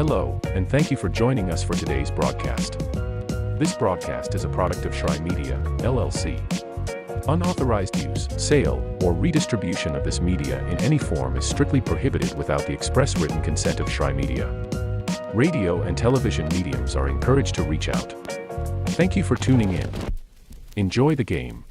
Hello, and thank you for joining us for today's broadcast. This broadcast is a product of Shry Media, LLC. Unauthorized use, sale, or redistribution of this media in any form is strictly prohibited without the express written consent of Shry Media. Radio and television mediums are encouraged to reach out. Thank you for tuning in. Enjoy the game.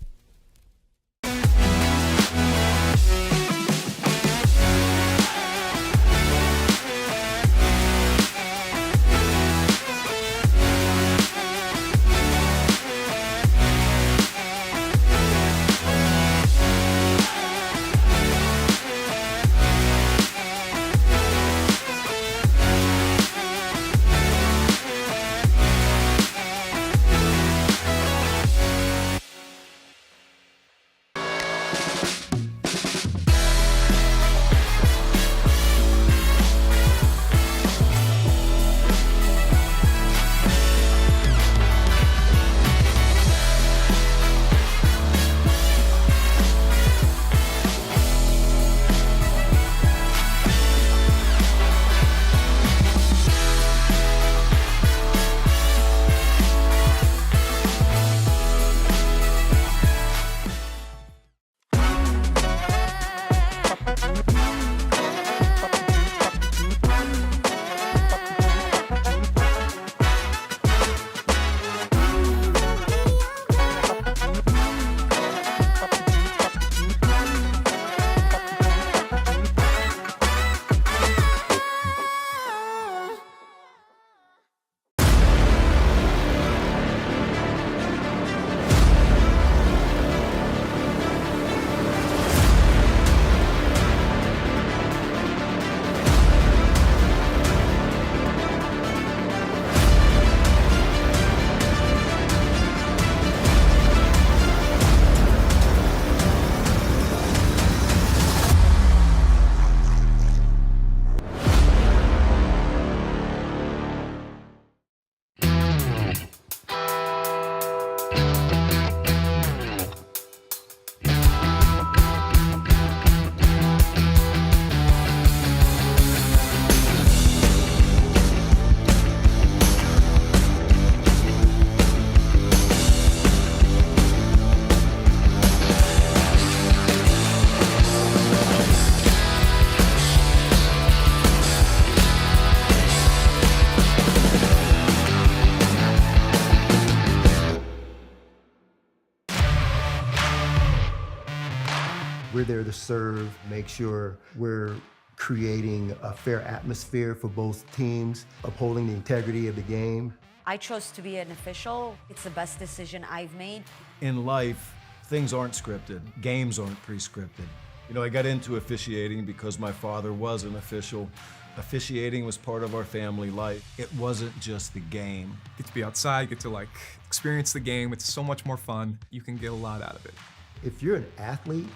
We're there to serve, make sure we're creating a fair atmosphere for both teams, upholding the integrity of the game. I chose to be an official. It's the best decision I've made. In life, things aren't scripted. Games aren't pre-scripted. You know, I got into officiating because my father was an official. Officiating was part of our family life. It wasn't just the game. Get to be outside, get to experience the game. It's so much more fun. You can get a lot out of it. If you're an athlete,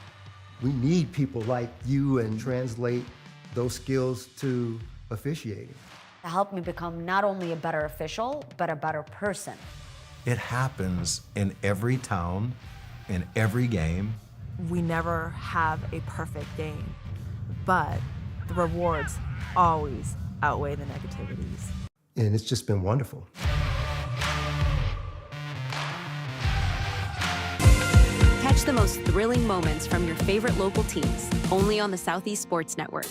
we need people like you and translate those skills to officiating. To help me become not only a better official, but a better person. It happens in every town, in every game. We never have a perfect game, but the rewards always outweigh the negativities. And it's just been wonderful. Catch the most thrilling moments from your favorite local teams, only on the Southeast Sports Network.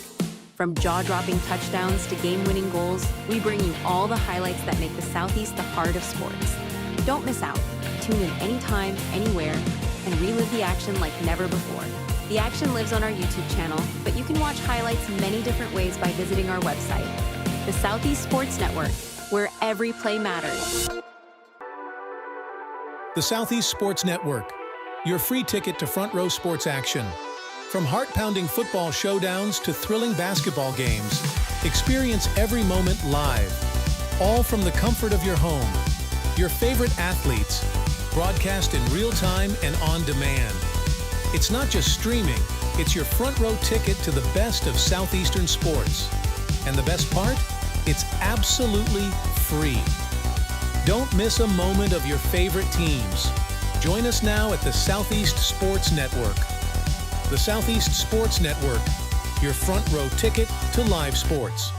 From jaw-dropping touchdowns to game-winning goals, we bring you all the highlights that make the Southeast the heart of sports. Don't miss out. Tune in anytime, anywhere, and relive the action like never before. The action lives on our YouTube channel, but you can watch highlights many different ways by visiting our website. The Southeast Sports Network, where every play matters. The Southeast Sports Network, your free ticket to front row sports action. From heart-pounding football showdowns to thrilling basketball games, experience every moment live, all from the comfort of your home. Your favorite athletes, broadcast in real time and on demand. It's not just streaming, it's your front row ticket to the best of Southeastern sports. And the best part? It's absolutely free. Don't miss a moment of your favorite teams. Join us now at the Southeast Sports Network. The Southeast Sports Network, your front row ticket to live sports.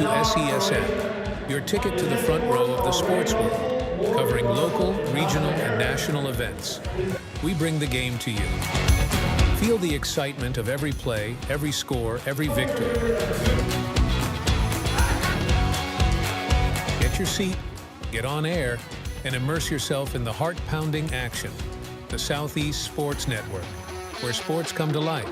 to SESN, your ticket to the front row of the sports world, covering local, regional, and national events. We bring the game to you. Feel the excitement of every play, every score, every victory. Get your seat, get on air, and immerse yourself in the heart-pounding action. The Southeast Sports Network, where sports come to life.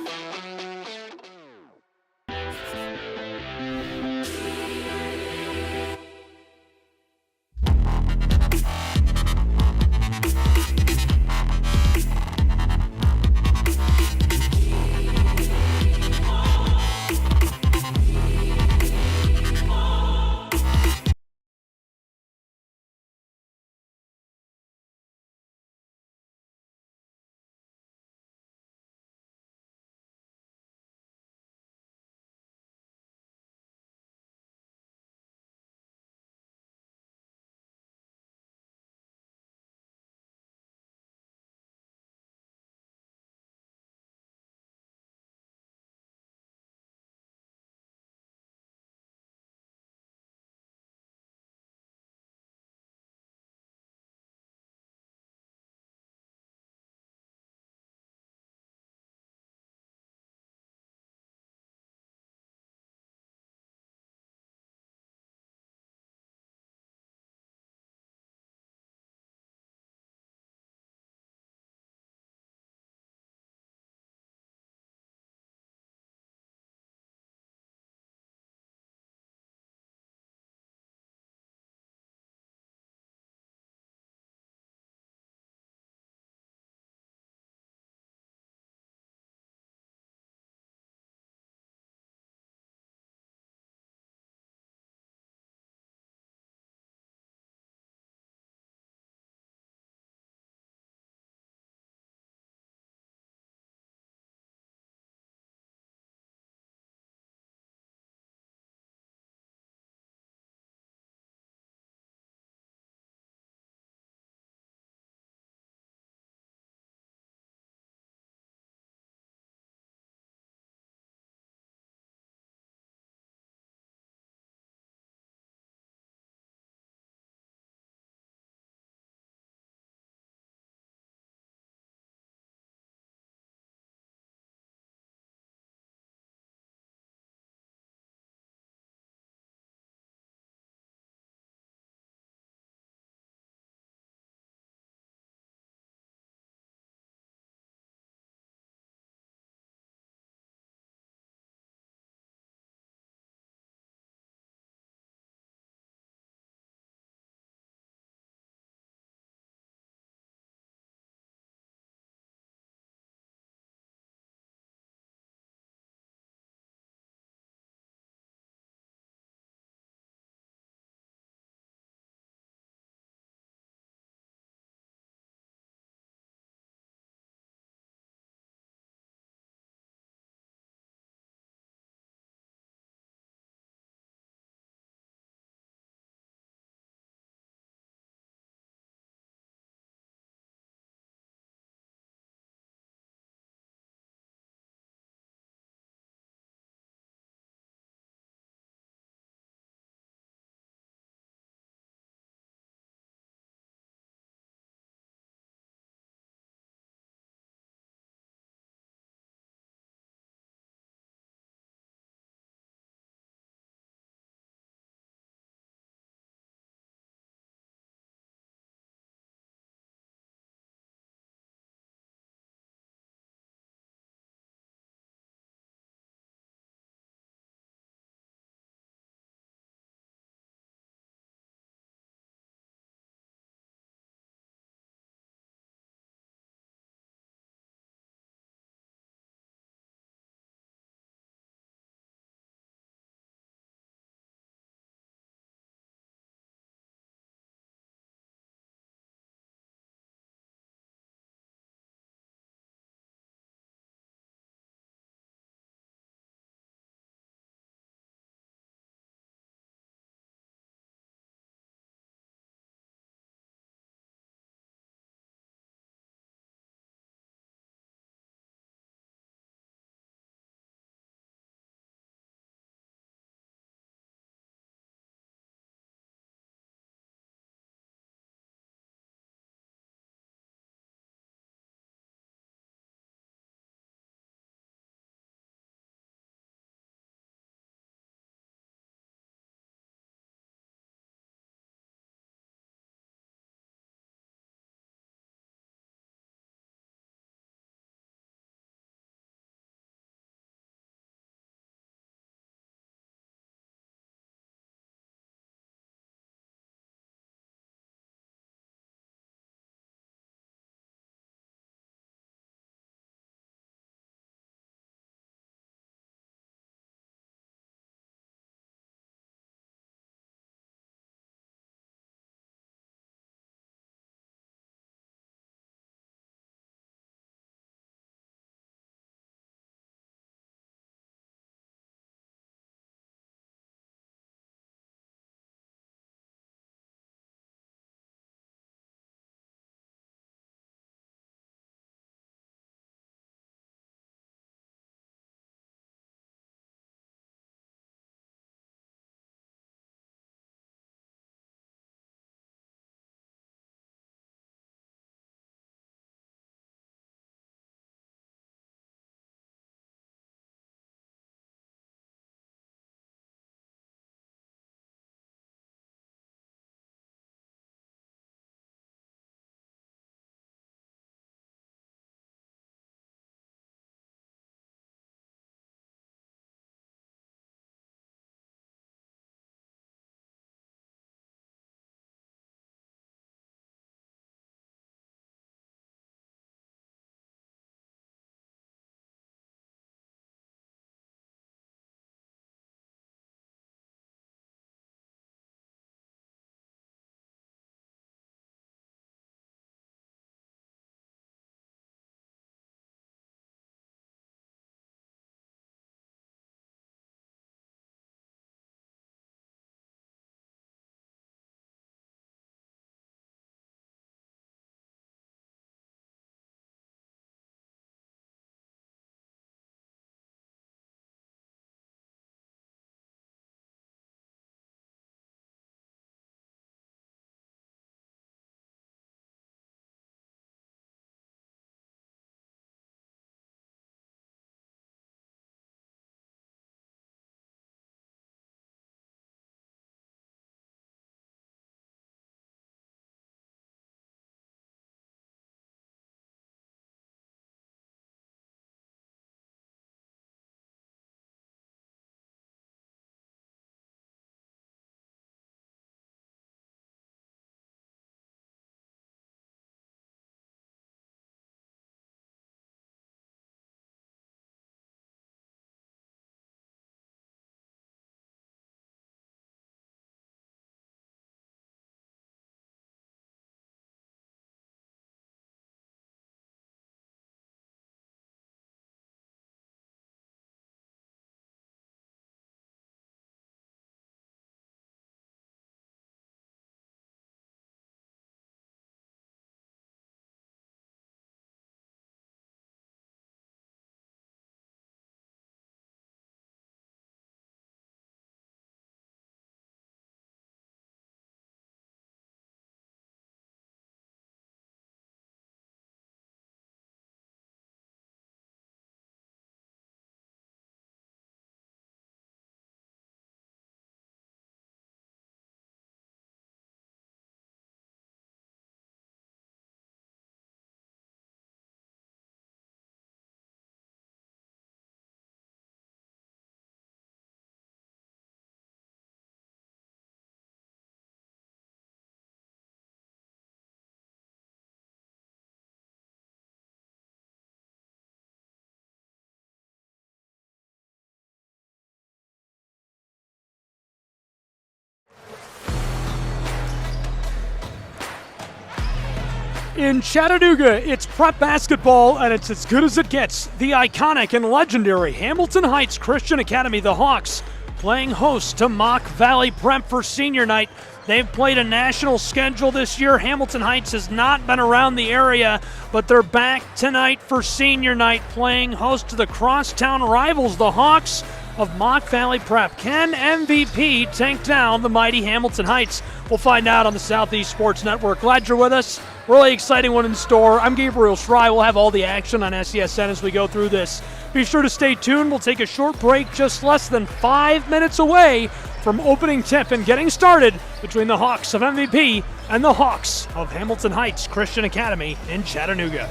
In Chattanooga, it's prep basketball, and it's as good as it gets. The iconic and legendary Hamilton Heights Christian Academy, the Hawks, playing host to Mock Valley Prep for senior night. They've played a national schedule this year. Hamilton Heights has not been around the area, but they're back tonight for senior night, playing host to the crosstown rivals, the Hawks of Mock Valley Prep. Can MVP take down the mighty Hamilton Heights? We'll find out on the Southeast Sports Network. Glad you're with us. Really exciting one in store. I'm Gabriel Schrei. We'll have all the action on SESN as we go through this. Be sure to stay tuned. We'll take a short break just less than 5 minutes away from opening tip and getting started between the Hawks of MVP and the Hawks of Hamilton Heights Christian Academy in Chattanooga.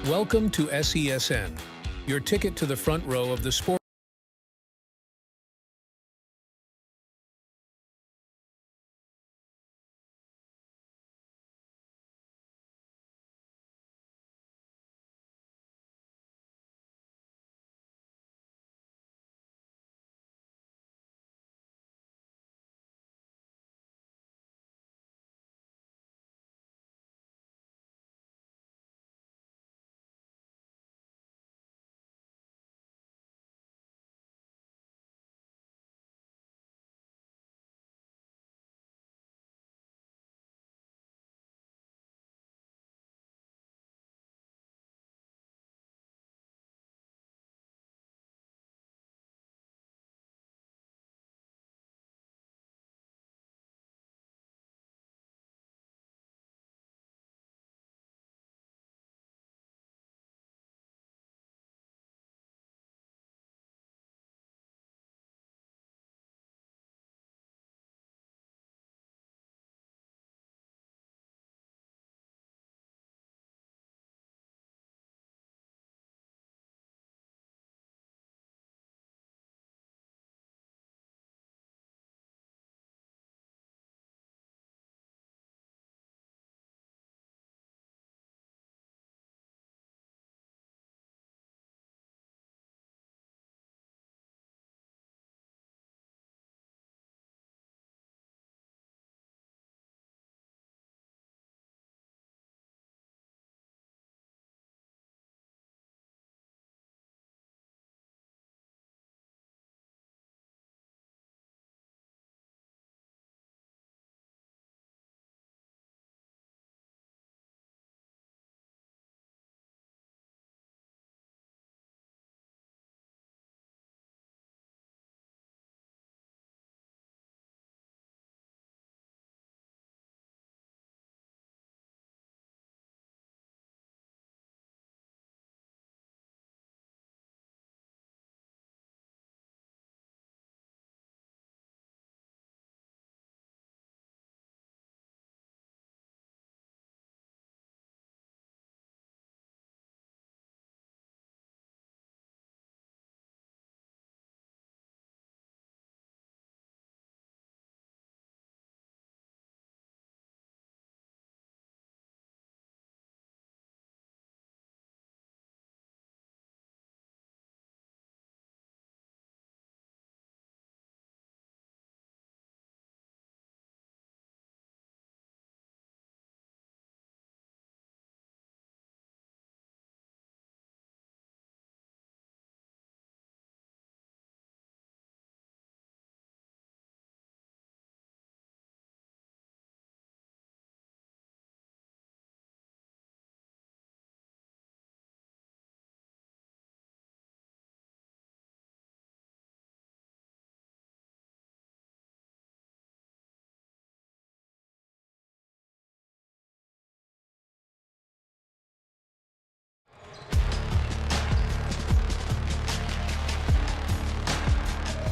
Welcome to SESN, your ticket to the front row of the sport.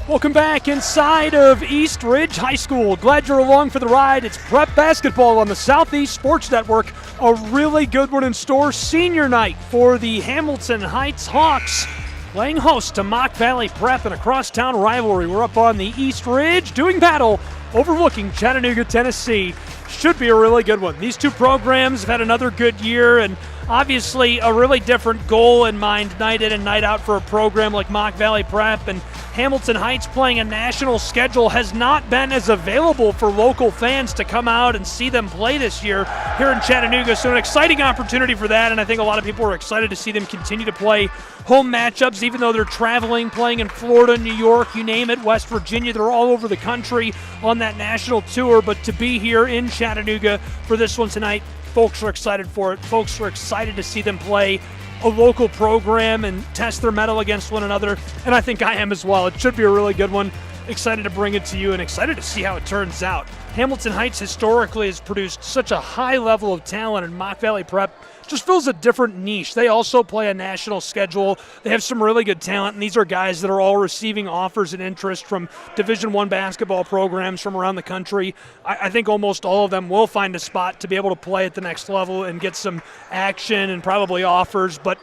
Welcome back inside of East Ridge High School. Glad you're along for the ride. It's prep basketball on the Southeast Sports Network. A really good one in store. Senior night for the Hamilton Heights Hawks, playing host to Mock Valley Prep in a crosstown rivalry. We're up on the East Ridge doing battle overlooking Chattanooga, Tennessee. Should be a really good one. These two programs have had another good year, and obviously a really different goal in mind night in and night out for a program like Mock Valley Prep. And Hamilton Heights playing a national schedule has not been as available for local fans to come out and see them play this year here in Chattanooga. So an exciting opportunity for that, and I think a lot of people are excited to see them continue to play home matchups, even though they're traveling, playing in Florida, New York, you name it, West Virginia. They're all over the country on that national tour, but to be here in Chattanooga for this one tonight, folks are excited for it. Folks are excited to see them play a local program and test their mettle against one another, and I think I am as well. It should be a really good one. Excited to bring it to you and excited to see how it turns out. Hamilton Heights historically has produced such a high level of talent, and Mock Valley Prep just fills a different niche. They also play a national schedule. They have some really good talent, and these are guys that are all receiving offers and interest from Division I basketball programs from around the country. I think almost all of them will find a spot to be able to play at the next level and get some action and probably offers, but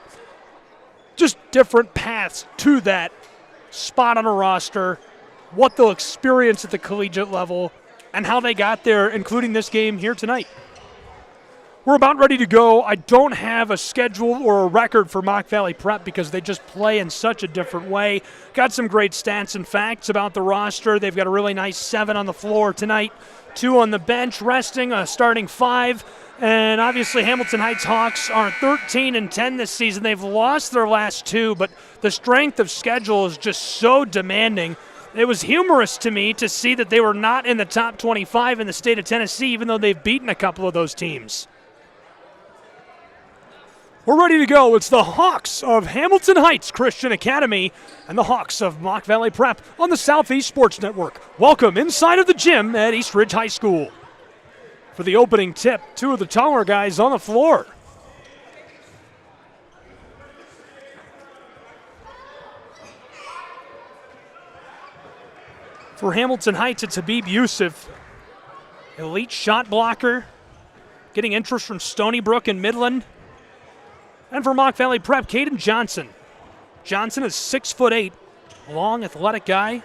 just different paths to that spot on a roster, what they'll experience at the collegiate level, and how they got there, including this game here tonight. We're about ready to go. I don't have a schedule or a record for Mock Valley Prep because they just play in such a different way. Got some great stats and facts about the roster. They've got a really nice 7 on the floor tonight, 2 on the bench, resting a starting 5. And obviously Hamilton Heights Hawks are 13-10 this season. They've lost their last 2, but the strength of schedule is just so demanding. It was humorous to me to see that they were not in the top 25 in the state of Tennessee, even though they've beaten a couple of those teams. We're ready to go. It's the Hawks of Hamilton Heights Christian Academy and the Hawks of Mock Valley Prep on the Southeast Sports Network. Welcome inside of the gym at East Ridge High School. For the opening tip, 2 of the taller guys on the floor. For Hamilton Heights, it's Habib Yusuf, elite shot blocker, getting interest from Stony Brook and Midland. And for Mock Valley Prep, Caden Johnson. Johnson is 6'8", long, athletic guy.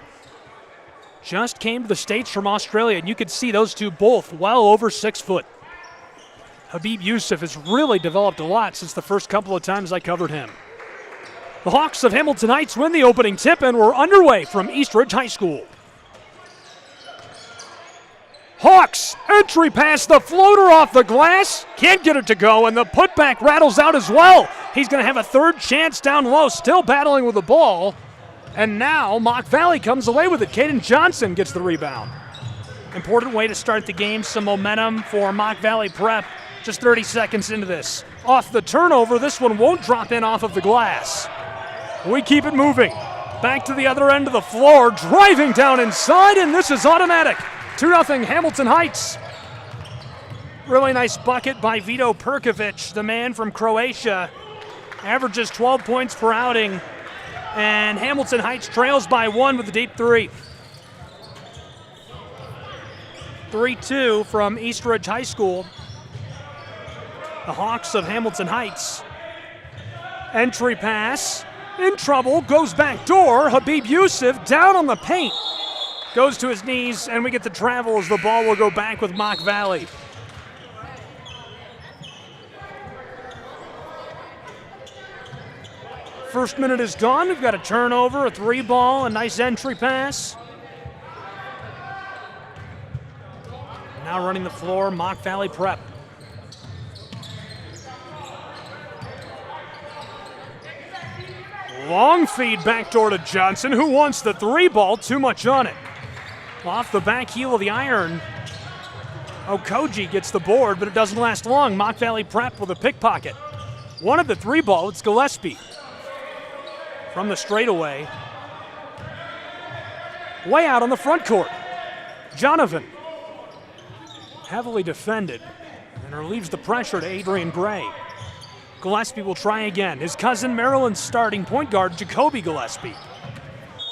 Just came to the States from Australia, and you could see those two both well over 6 foot. Habib Yusuf has really developed a lot since the first couple of times I covered him. The Hawks of Hamilton Heights win the opening tip, and we're underway from East Ridge High School. Hawks, entry pass, the floater off the glass, can't get it to go, and the putback rattles out as well. He's going to have a third chance down low, still battling with the ball. And now Mock Valley comes away with it. Caden Johnson gets the rebound. Important way to start the game, some momentum for Mock Valley Prep. Just 30 seconds into this. Off the turnover, this one won't drop in off of the glass. We keep it moving. Back to the other end of the floor, driving down inside, and this is automatic. 2-0 Hamilton Heights. Really nice bucket by Vito Perkovic, the man from Croatia. Averages 12 points per outing. And Hamilton Heights trails by 1 with the deep 3. 3-2 from East Ridge High School. The Hawks of Hamilton Heights. Entry pass. In trouble. Goes back door. Habib Yusuf down on the paint. Goes to his knees, and we get the travel as the ball will go back with Mock Valley. First minute is gone. We've got a turnover, a 3-ball, a nice entry pass. Now running the floor, Mock Valley Prep. Long feed backdoor to Johnson, who wants the 3-ball, too much on it. Off the back heel of the iron, Okoji gets the board, but it doesn't last long. Mock Valley Prep with a pickpocket. One of the 3-ball, it's Gillespie. From the straightaway. Way out on the front court. Jonathan. Heavily defended and relieves the pressure to Adrian Gray. Gillespie will try again. His cousin Maryland's starting point guard, Jacoby Gillespie.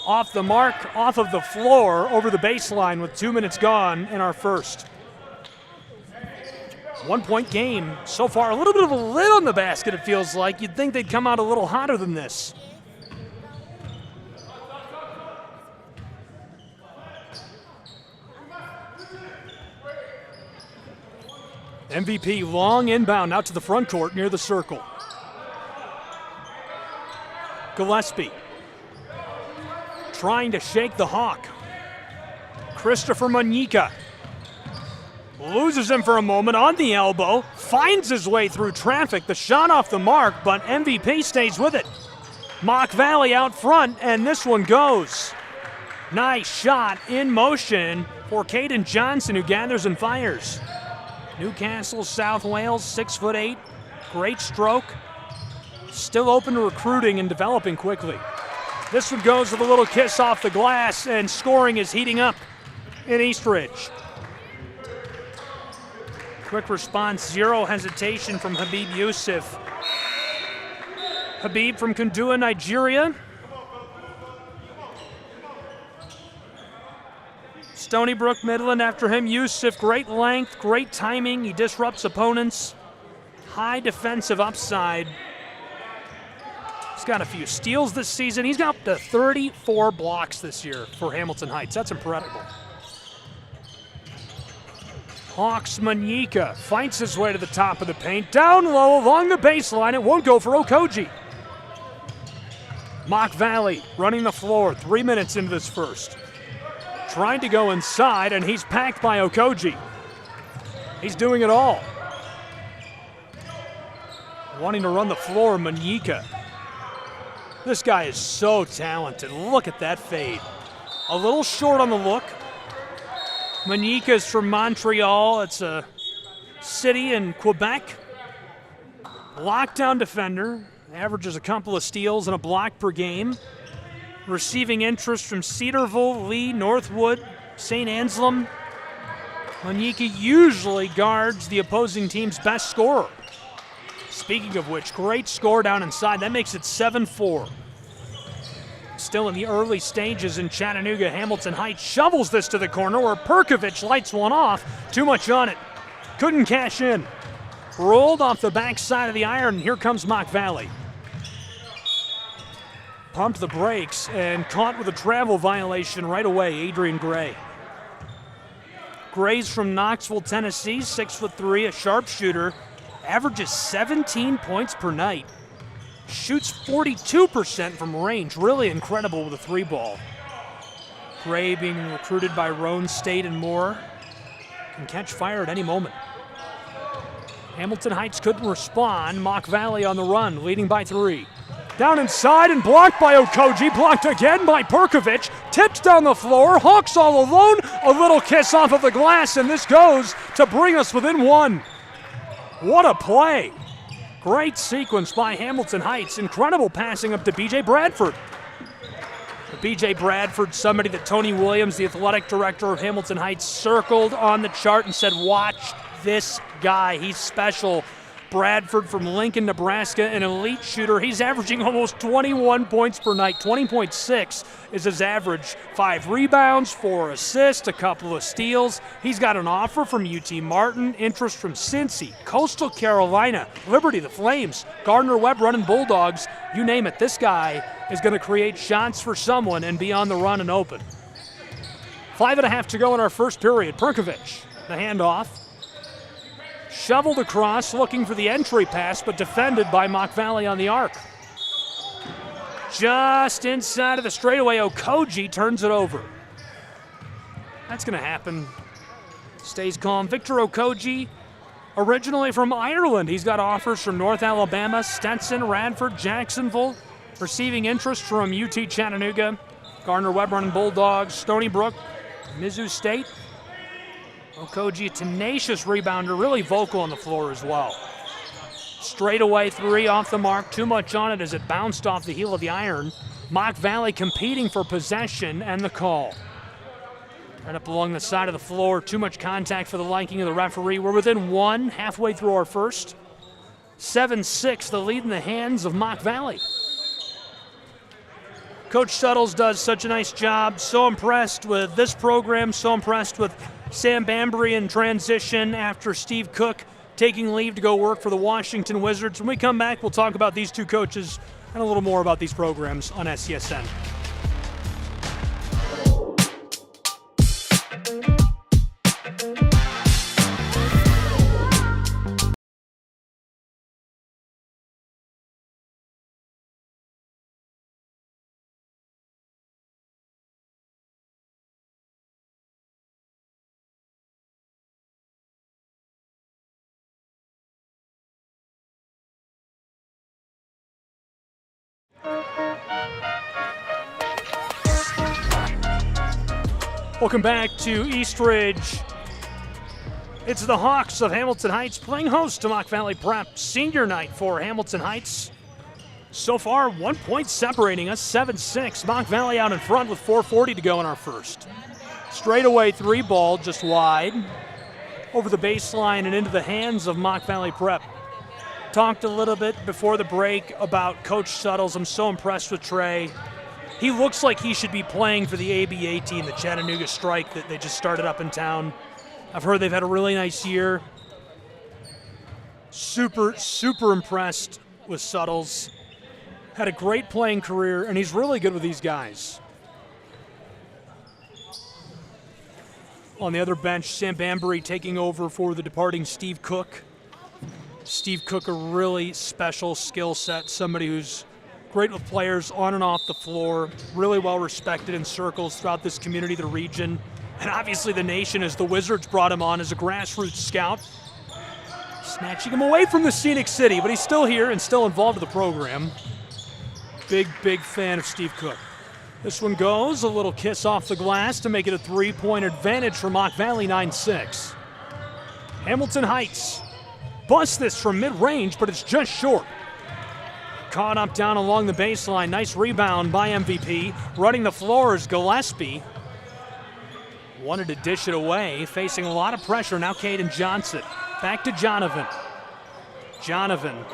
off the mark, off of the floor, over the baseline with 2 minutes gone in our first. 1 point game so far. A little bit of a lid on the basket, it feels like. You'd think they'd come out a little hotter than this. MVP long inbound out to the front court near the circle. Gillespie trying to shake the Hawk. Christopher Monyika loses him for a moment on the elbow, finds his way through traffic. The shot off the mark, but MVP stays with it. Mock Valley out front, and this one goes. Nice shot in motion for Caden Johnson, who gathers and fires. Newcastle, South Wales, 6'8", great stroke. Still open to recruiting and developing quickly. This one goes with a little kiss off the glass, and scoring is heating up in Eastridge. Quick response, zero hesitation from Habib Yusuf. Habib from Kundua, Nigeria. Stony Brook Midland after him. Yusuf, great length, great timing. He disrupts opponents. High defensive upside. He's got a few steals this season. He's got up to 34 blocks this year for Hamilton Heights. That's incredible. Hawks Monyika fights his way to the top of the paint. Down low along the baseline. It won't go for Okoji. Mock Valley running the floor 3 minutes into this first. Trying to go inside, and he's packed by Okoji. He's doing it all. Wanting to run the floor, Monyika. This guy is so talented. Look at that fade. A little short on the look. Monyika is from Montreal. It's a city in Quebec. Lockdown defender. Averages a couple of steals and a block per game. Receiving interest from Cedarville, Lee, Northwood, St. Anselm. Monyika usually guards the opposing team's best scorer. Speaking of which, great score down inside. That makes it 7-4. Still in the early stages in Chattanooga, Hamilton Heights shovels this to the corner where Perkovic lights one off. Too much on it. Couldn't cash in. Rolled off the backside of the iron, and here comes Mock Valley. Pumped the brakes and caught with a travel violation right away, Adrian Gray. Gray's from Knoxville, Tennessee, 6'3", a sharpshooter. Averages 17 points per night. Shoots 42% from range. Really incredible with a three ball. Gray being recruited by Roane State and more. Can catch fire at any moment. Hamilton Heights couldn't respond. Mock Valley on the run, leading by 3. Down inside and blocked by Okoji. Blocked again by Perkovic. Tipped down the floor. Hawks all alone. A little kiss off of the glass, and this goes to bring us within 1. What a play. Great sequence by Hamilton Heights. Incredible passing up to B.J. Bradford. B.J. Bradford, somebody that Tony Williams, the athletic director of Hamilton Heights, circled on the chart and said, watch this guy. He's special. Bradford from Lincoln, Nebraska, an elite shooter. He's averaging almost 21 points per night. 20.6 is his average. 5 rebounds, 4 assists, a couple of steals. He's got an offer from UT Martin, interest from Cincy, Coastal Carolina, Liberty, the Flames, Gardner-Webb running Bulldogs. You name it, this guy is going to create shots for someone and be on the run and open. 5.5 to go in our first period. Perkovic, the handoff. Shoveled across, looking for the entry pass, but defended by Mock Valley on the arc. Just inside of the straightaway, Okoji turns it over. That's going to happen. Stays calm. Victor Okoji, originally from Ireland. He's got offers from North Alabama, Stetson, Radford, Jacksonville. Receiving interest from UT Chattanooga, Gardner-Webb running Bulldogs, Stony Brook, Mizzou State. Okoji, a tenacious rebounder, really vocal on the floor as well. Straightaway 3 off the mark, too much on it as it bounced off the heel of the iron. Mock Valley competing for possession and the call. Right up along the side of the floor, too much contact for the liking of the referee. We're within 1, halfway through our first. 7-6, the lead in the hands of Mock Valley. Coach Suttles does such a nice job. So impressed with this program, so impressed with Sam Bambury in transition after Steve Cook taking leave to go work for the Washington Wizards. When we come back, we'll talk about these two coaches and a little more about these programs on SCSN. Welcome back to Eastridge. It's the Hawks of Hamilton Heights playing host to Mock Valley Prep. Senior night for Hamilton Heights. So far, 1 point separating us, 7-6. Mock Valley out in front with 4:40 to go in our first. Straightaway three ball just wide. Over the baseline and into the hands of Mock Valley Prep. Talked a little bit before the break about Coach Suttles. I'm so impressed with Trey. He looks like he should be playing for the ABA team, the Chattanooga Strike that they just started up in town. I've heard they've had a really nice year. Super impressed with Suttles. Had a great playing career, and he's really good with these guys. On the other bench, Sam Bambury taking over for the departing Steve Cook. Steve Cook, a really special skill set, somebody who's great with players on and off the floor, really well respected in circles throughout this community, the region, and obviously the nation as the Wizards brought him on as a grassroots scout. Snatching him away from the scenic city, but he's still here and still involved with the program. Big fan of Steve Cook. This one goes, a little kiss off the glass to make it a 3-point advantage for Mock Valley, 9-6. Hamilton Heights busts this from mid-range, but it's just short. Caught up down along the baseline. Nice rebound by MVP. Running the floor is Gillespie. Wanted to dish it away. Facing a lot of pressure. Now Caden Johnson. Back to Jonovan. Jonovan.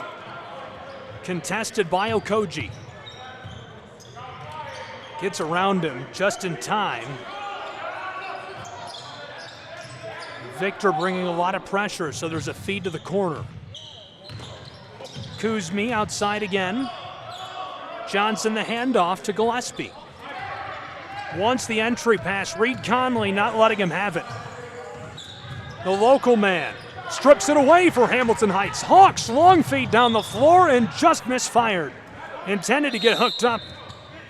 Contested by Okoji. Gets around him just in time. Victor bringing a lot of pressure, so there's a feed to the corner. Kuzmi outside again. Johnson the handoff to Gillespie. Wants the entry pass. Reed Conley not letting him have it. The local man strips it away for Hamilton Heights. Hawks long feed down the floor and just misfired. Intended to get hooked up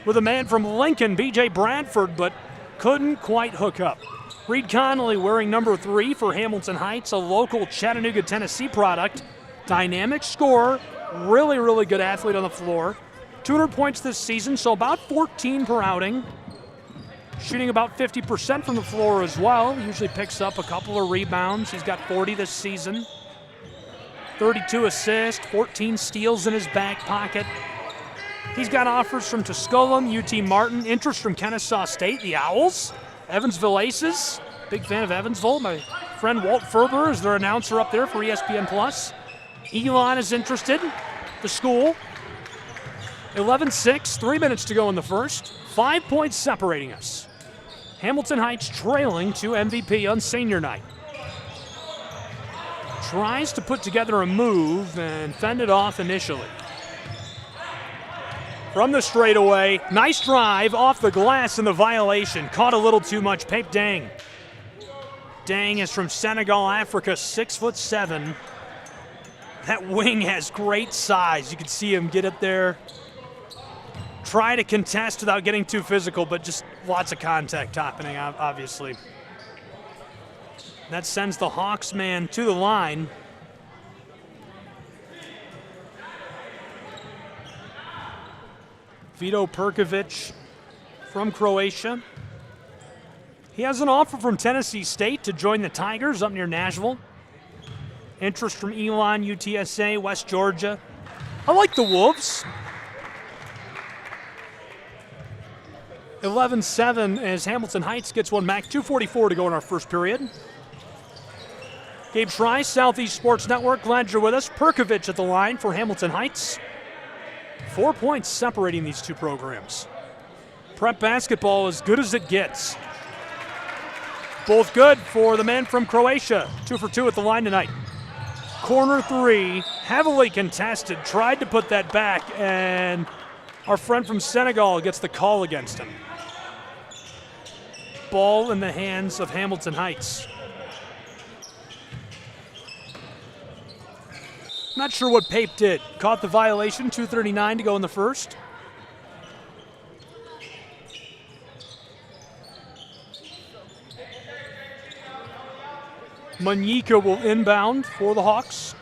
with a man from Lincoln, B.J. Bradford, but couldn't quite hook up. Reed Conley wearing number 3 for Hamilton Heights, a local Chattanooga, Tennessee product. Dynamic scorer. Really good athlete on the floor. 200 points this season, so about 14 per outing. Shooting about 50% from the floor as well. Usually picks up a couple of rebounds. He's got 40 this season. 32 assists, 14 steals in his back pocket. He's got offers from Tusculum, UT Martin, interest from Kennesaw State, the Owls, Evansville Aces. Big fan of Evansville. My friend Walt Ferber is their announcer up there for ESPN+. Elon is interested, the school. 11-6, 3 minutes to go in the first. 5 points separating us. Hamilton Heights trailing to MVP on senior night. Tries to put together a move and fended off initially. From the straightaway, nice drive off the glass and the violation. Caught a little too much. Pape Dang. Dang is from Senegal, Africa, 6'7". That wing has great size. You can see him get it there. Try to contest without getting too physical, but just lots of contact happening, obviously. That sends the Hawks man to the line. Vito Perkovic from Croatia. He has an offer from Tennessee State to join the Tigers up near Nashville. Interest from Elon, UTSA, West Georgia. I like the Wolves. 11-7 as Hamilton Heights gets one back. 2:44 to go in our first period. Gabe Schreiss, Southeast Sports Network. Glad you're with us. Perkovic at the line for Hamilton Heights. 4 points separating these two programs. Prep basketball as good as it gets. Both good for the man from Croatia. 2 for 2 at the line tonight. Corner three, heavily contested, tried to put that back, and our friend from Senegal gets the call against him. Ball in the hands of Hamilton Heights. Not sure what Pape did. Caught the violation, 2:39 to go in the first. Manyika will inbound for the Hawks.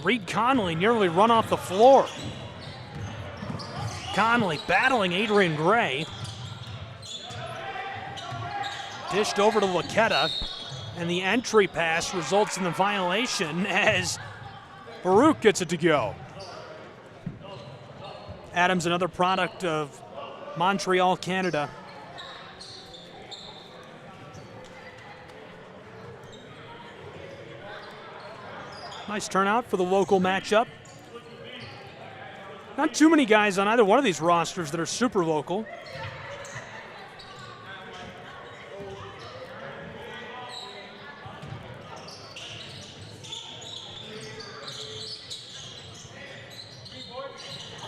Reed Conley nearly run off the floor. Conley battling Adrian Gray. Dished over to Laqueta, and the entry pass results in the violation as Baruch gets it to go. Adams, another product of Montreal, Canada. Nice turnout for the local matchup. Not too many guys on either one of these rosters that are super local.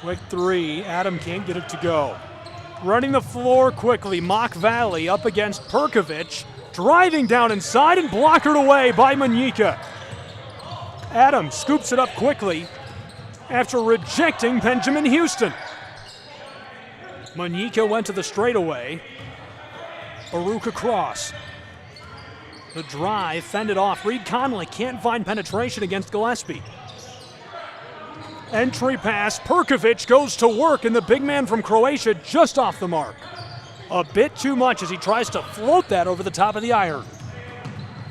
Quick three, Adam can't get it to go. Running the floor quickly, Mock Valley up against Perkovic, driving down inside and blockered away by Manyika. Adam scoops it up quickly after rejecting Benjamin Houston. Manyika went to the straightaway. Baruch across. The drive fended off. Reed Conley can't find penetration against Gillespie. Entry pass. Perkovic goes to work, and the big man from Croatia just off the mark. A bit too much as he tries to float that over the top of the iron.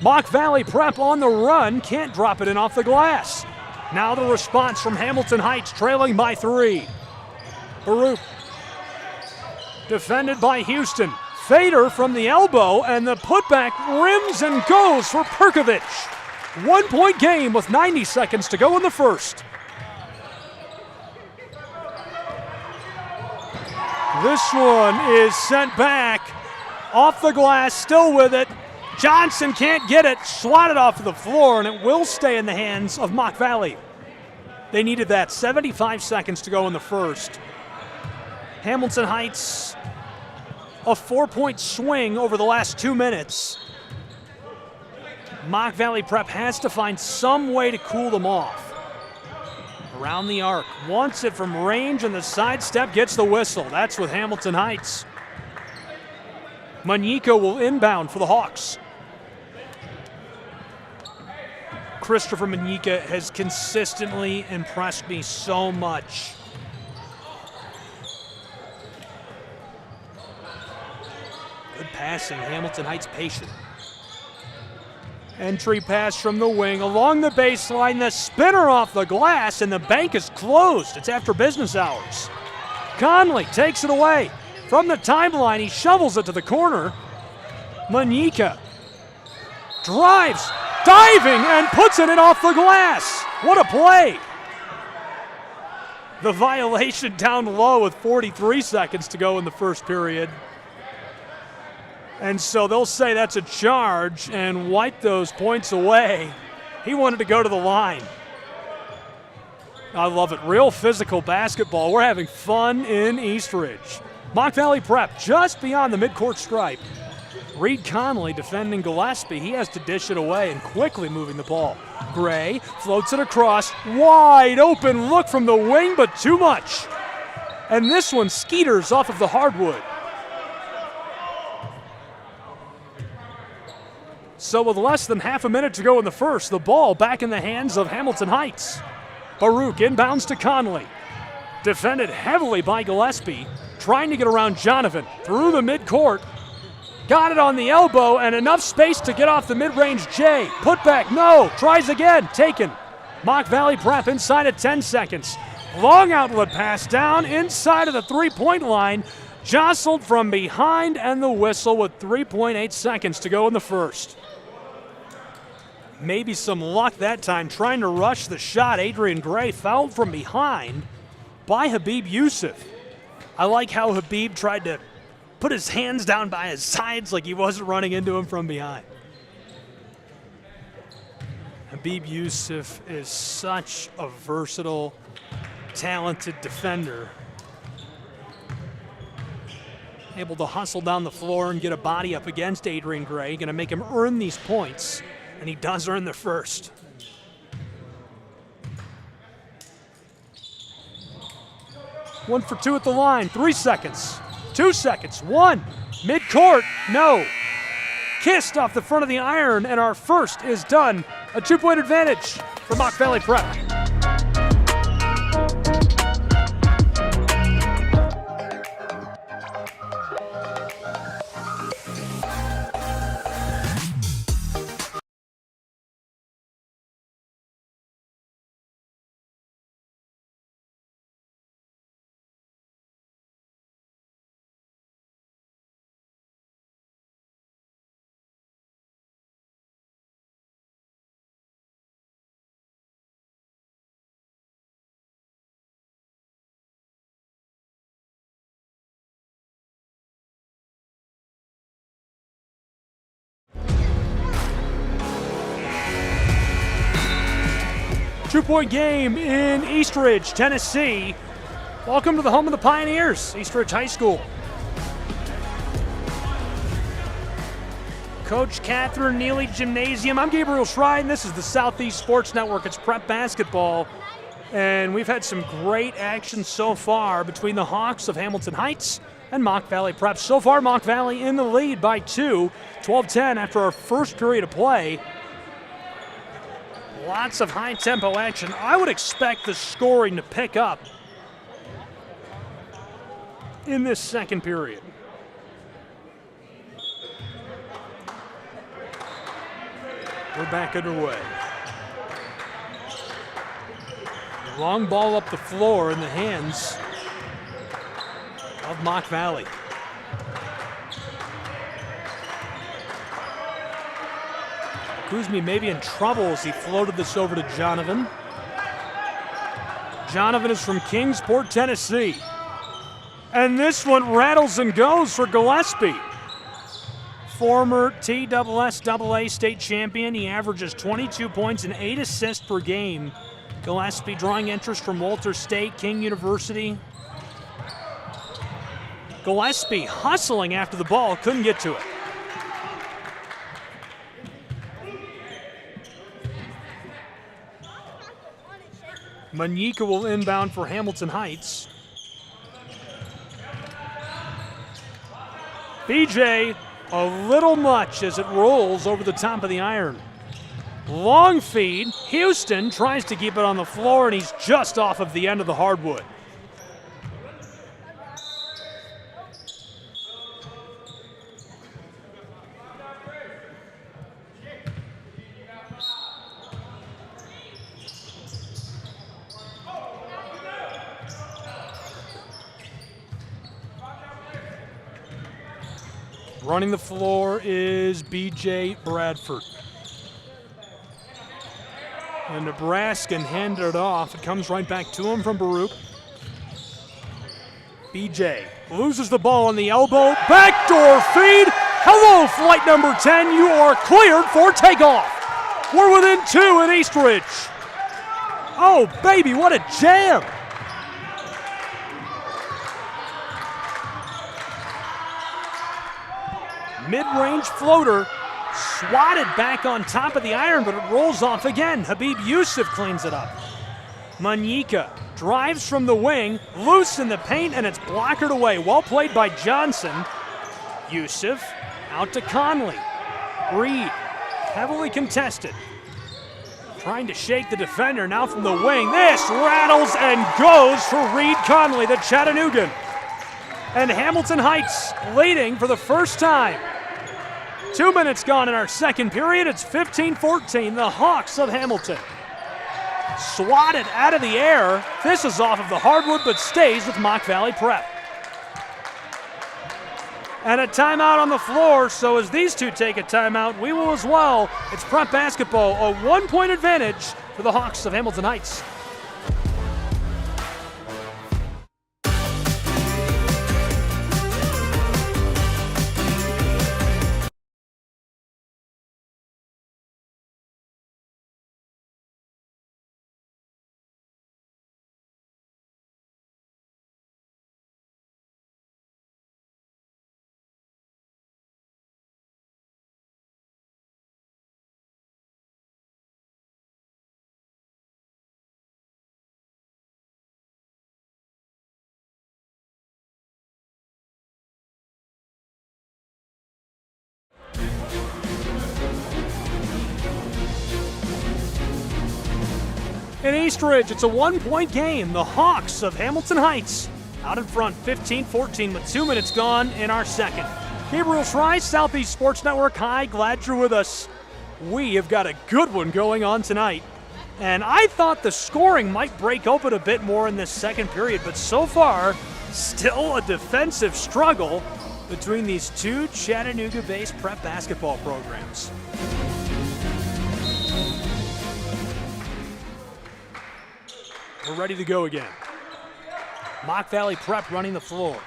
Mock Valley Prep on the run, can't drop it in off the glass. Now the response from Hamilton Heights, trailing by 3. Baruch, defended by Houston. Fader from the elbow, and the putback rims and goes for Perkovic. 1-point game with 90 seconds to go in the first. This one is sent back, off the glass, still with it. Johnson can't get it, swatted off of the floor, and it will stay in the hands of Mock Valley. They needed that. 75 seconds to go in the first. Hamilton Heights, a 4-point swing over the last 2 minutes. Mock Valley Prep has to find some way to cool them off. Around the arc, wants it from range, and the sidestep gets the whistle. That's with Hamilton Heights. Manyika will inbound for the Hawks. Christopher Manyika has consistently impressed me so much. Good passing, Hamilton Heights patient. Entry pass from the wing along the baseline, the spinner off the glass, and the bank is closed. It's after business hours. Conley takes it away. From the timeline, he shovels it to the corner. Manyika drives, diving, and puts it in off the glass. What a play. The violation down low with 43 seconds to go in the first period. And so they'll say that's a charge and wipe those points away. He wanted to go to the line. I love it. Real physical basketball. We're having fun in Eastridge. Mock Valley Prep just beyond the midcourt stripe. Reed Conley defending Gillespie. He has to dish it away and quickly moving the ball. Gray floats it across. Wide open look from the wing, but too much. And this one skeeters off of the hardwood. So with less than half a minute to go in the first, the ball back in the hands of Hamilton Heights. Baruch inbounds to Conley. Defended heavily by Gillespie, trying to get around Jonathan through the midcourt. Got it on the elbow and enough space to get off the mid-range J. Put back, no, tries again, taken. Mock Valley Prep inside of 10 seconds. Long outlet pass down inside of the three-point line. Jostled from behind, and the whistle with 3.8 seconds to go in the first. Maybe some luck that time trying to rush the shot. Adrian Gray fouled from behind. by Habib Yusuf. I like how Habib tried to put his hands down by his sides like he wasn't running into him from behind. Habib Yusuf is such a versatile, talented defender. Able to hustle down the floor and get a body up against Adrian Gray. Going to make him earn these points, and he does earn the first. One for two at the line. 3 seconds. 2 seconds. One. Mid-court. No. Kissed off the front of the iron, and our first is done. A 2-point advantage for Mock Valley Prep. Two-point game in Eastridge, Tennessee. Welcome to the home of the Pioneers, Eastridge High School. Coach Catherine Neely Gymnasium. I'm Gabriel Schrein. This is the Southeast Sports Network. It's prep basketball. And we've had some great action so far between the Hawks of Hamilton Heights and Mock Valley Prep. So far, Mock Valley in the lead by 2, 12-10 after our first period of play. Lots of high-tempo action. I would expect the scoring to pick up in this second period. We're back underway. Long ball up the floor in the hands of Mock Valley. Kuzmi maybe in trouble as he floated this over to Jonovan. Jonovan is from Kingsport, Tennessee. And this one rattles and goes for Gillespie. Former TSSAA state champion. He averages 22 points and 8 assists per game. Gillespie drawing interest from Walter State, King University. Gillespie hustling after the ball, couldn't get to it. Manyika will inbound for Hamilton Heights. BJ, a little much as it rolls over the top of the iron. Long feed. Houston tries to keep it on the floor, and he's just off of the end of the hardwood. Running the floor is B.J. Bradford. And Nebraskan handed it off. It comes right back to him from Baruch. B.J. loses the ball on the elbow. Backdoor feed. Hello, flight number 10. You are cleared for takeoff. We're within 2 in Eastridge. Oh, baby, what a jam. Mid-range floater, swatted back on top of the iron, but it rolls off again. Habib Yusuf cleans it up. Manyika drives from the wing, loose in the paint, and it's blockered away. Well played by Johnson. Yusuf out to Conley. Reed, heavily contested. Trying to shake the defender now from the wing. This rattles and goes for Reed Conley, the Chattanoogan. And Hamilton Heights leading for the first time. 2 minutes gone in our second period. It's 15-14, the Hawks of Hamilton. Swatted out of the air. This is off of the hardwood, but stays with Mock Valley Prep. And a timeout on the floor, so as these two take a timeout, we will as well. It's prep basketball, a 1-point advantage for the Hawks of Hamilton Heights. In Eastridge, it's a 1-point game. The Hawks of Hamilton Heights out in front, 15-14 with 2 minutes gone in our second. Gabriel Schrei, Southeast Sports Network. Hi, glad you're with us. We have got a good one going on tonight. And I thought the scoring might break open a bit more in this second period, but so far, still a defensive struggle between these two Chattanooga-based prep basketball programs. We're ready to go again. Mock Valley Prep running the floor.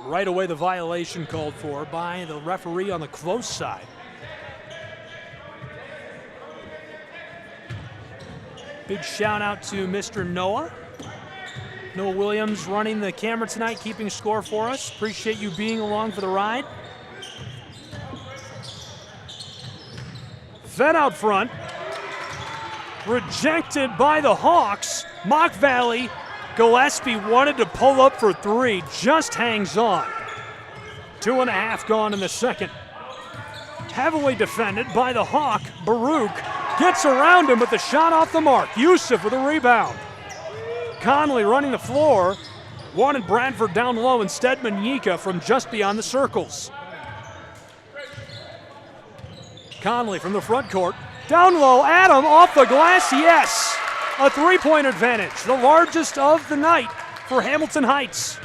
Right away, the violation called for by the referee on the close side. Big shout out to Mr. Noah. Noah Williams running the camera tonight, keeping score for us. Appreciate you being along for the ride. Fed out front. Rejected by the Hawks. Mock Valley. Gillespie wanted to pull up for three, just hangs on. 2.5 gone in the second. Heavily defended by the Hawk. Baruch gets around him, but the shot off the mark. Yusuf with a rebound. Conley running the floor. Wanted Bradford down low, instead Manyika from just beyond the circles. Conley from the front court. Down low, Adam off the glass, yes! A 3-point advantage, the largest of the night for Hamilton Heights.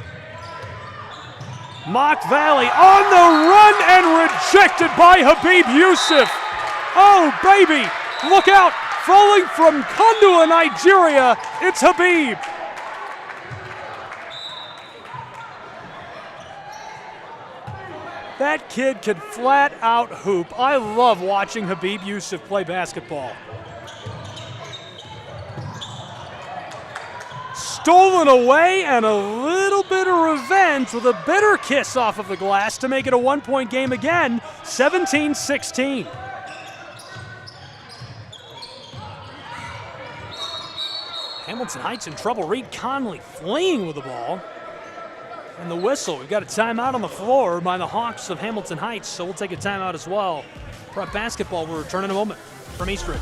Mock Valley on the run and rejected by Habib Yusuf. Oh, baby, look out, falling from Kandua, Nigeria, it's Habib. That kid can flat out hoop. I love watching Habib Yusuf play basketball. Stolen away, and a little bit of revenge with a bitter kiss off of the glass to make it a 1-point game again, 17-16. Hamilton Heights in trouble. Reed Conley fleeing with the ball. And the whistle. We've got a timeout on the floor by the Hawks of Hamilton Heights, so we'll take a timeout as well. Prep basketball will return in a moment from Eastridge.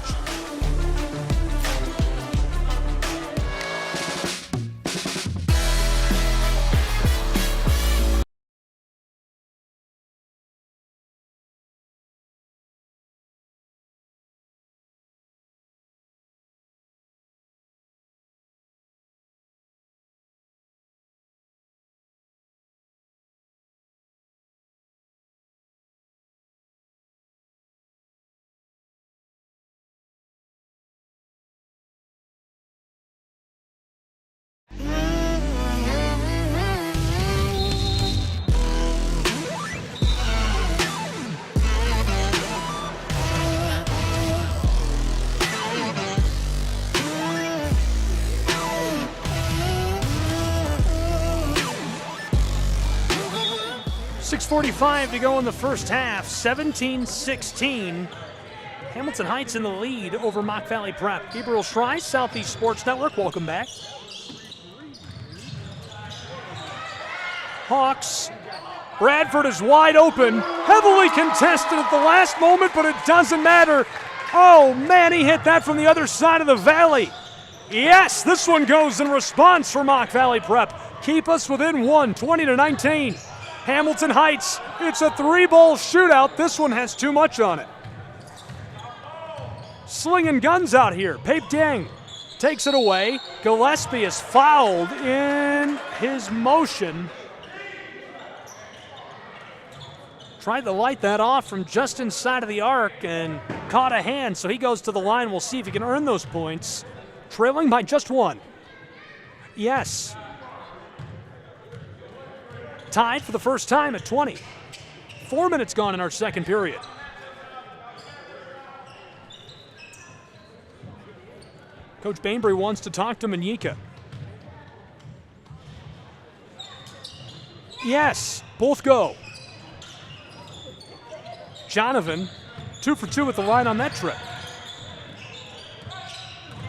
.45 to go in the first half, 17-16. Hamilton Heights in the lead over Mock Valley Prep. Gabriel Schrei, Southeast Sports Network, welcome back. Hawks, Bradford is wide open, heavily contested at the last moment, but it doesn't matter. Oh man, he hit that from the other side of the valley. Yes, this one goes in response for Mock Valley Prep. Keep us within one, 20-19. Hamilton Heights, it's a 3-ball shootout. This one has too much on it. Slinging guns out here. Pape Dang takes it away. Gillespie is fouled in his motion. Tried to light that off from just inside of the arc and caught a hand, so he goes to the line. We'll see if he can earn those points. Trailing by just one. Yes. Tied for the first time at 20. 4 minutes gone in our second period. Coach Bainbry wants to talk to Manyika. Yes, both go. Jonovan, 2 for 2 at the line on that trip.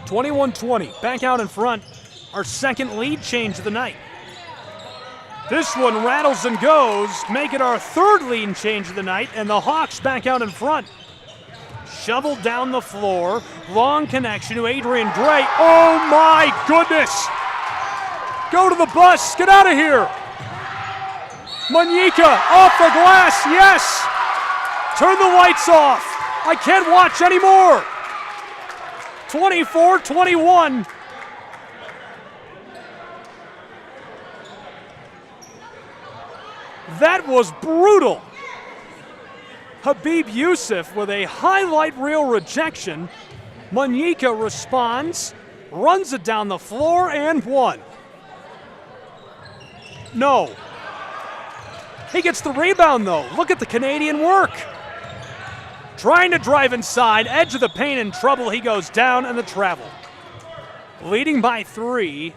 21-20, back out in front. Our second lead change of the night. This one rattles and goes, make it our third lead change of the night, and the Hawks back out in front. Shoveled down the floor. Long connection to Adrian Gray. Oh my goodness! Go to the bus. Get out of here. Manyika off the glass. Yes! Turn the lights off. I can't watch anymore. 24-21. That was brutal. Habib Yusuf with a highlight reel rejection. Manyika responds, runs it down the floor, and one. No. He gets the rebound, though. Look at the Canadian work. Trying to drive inside, edge of the paint, in trouble. He goes down and the travel. Leading by 3.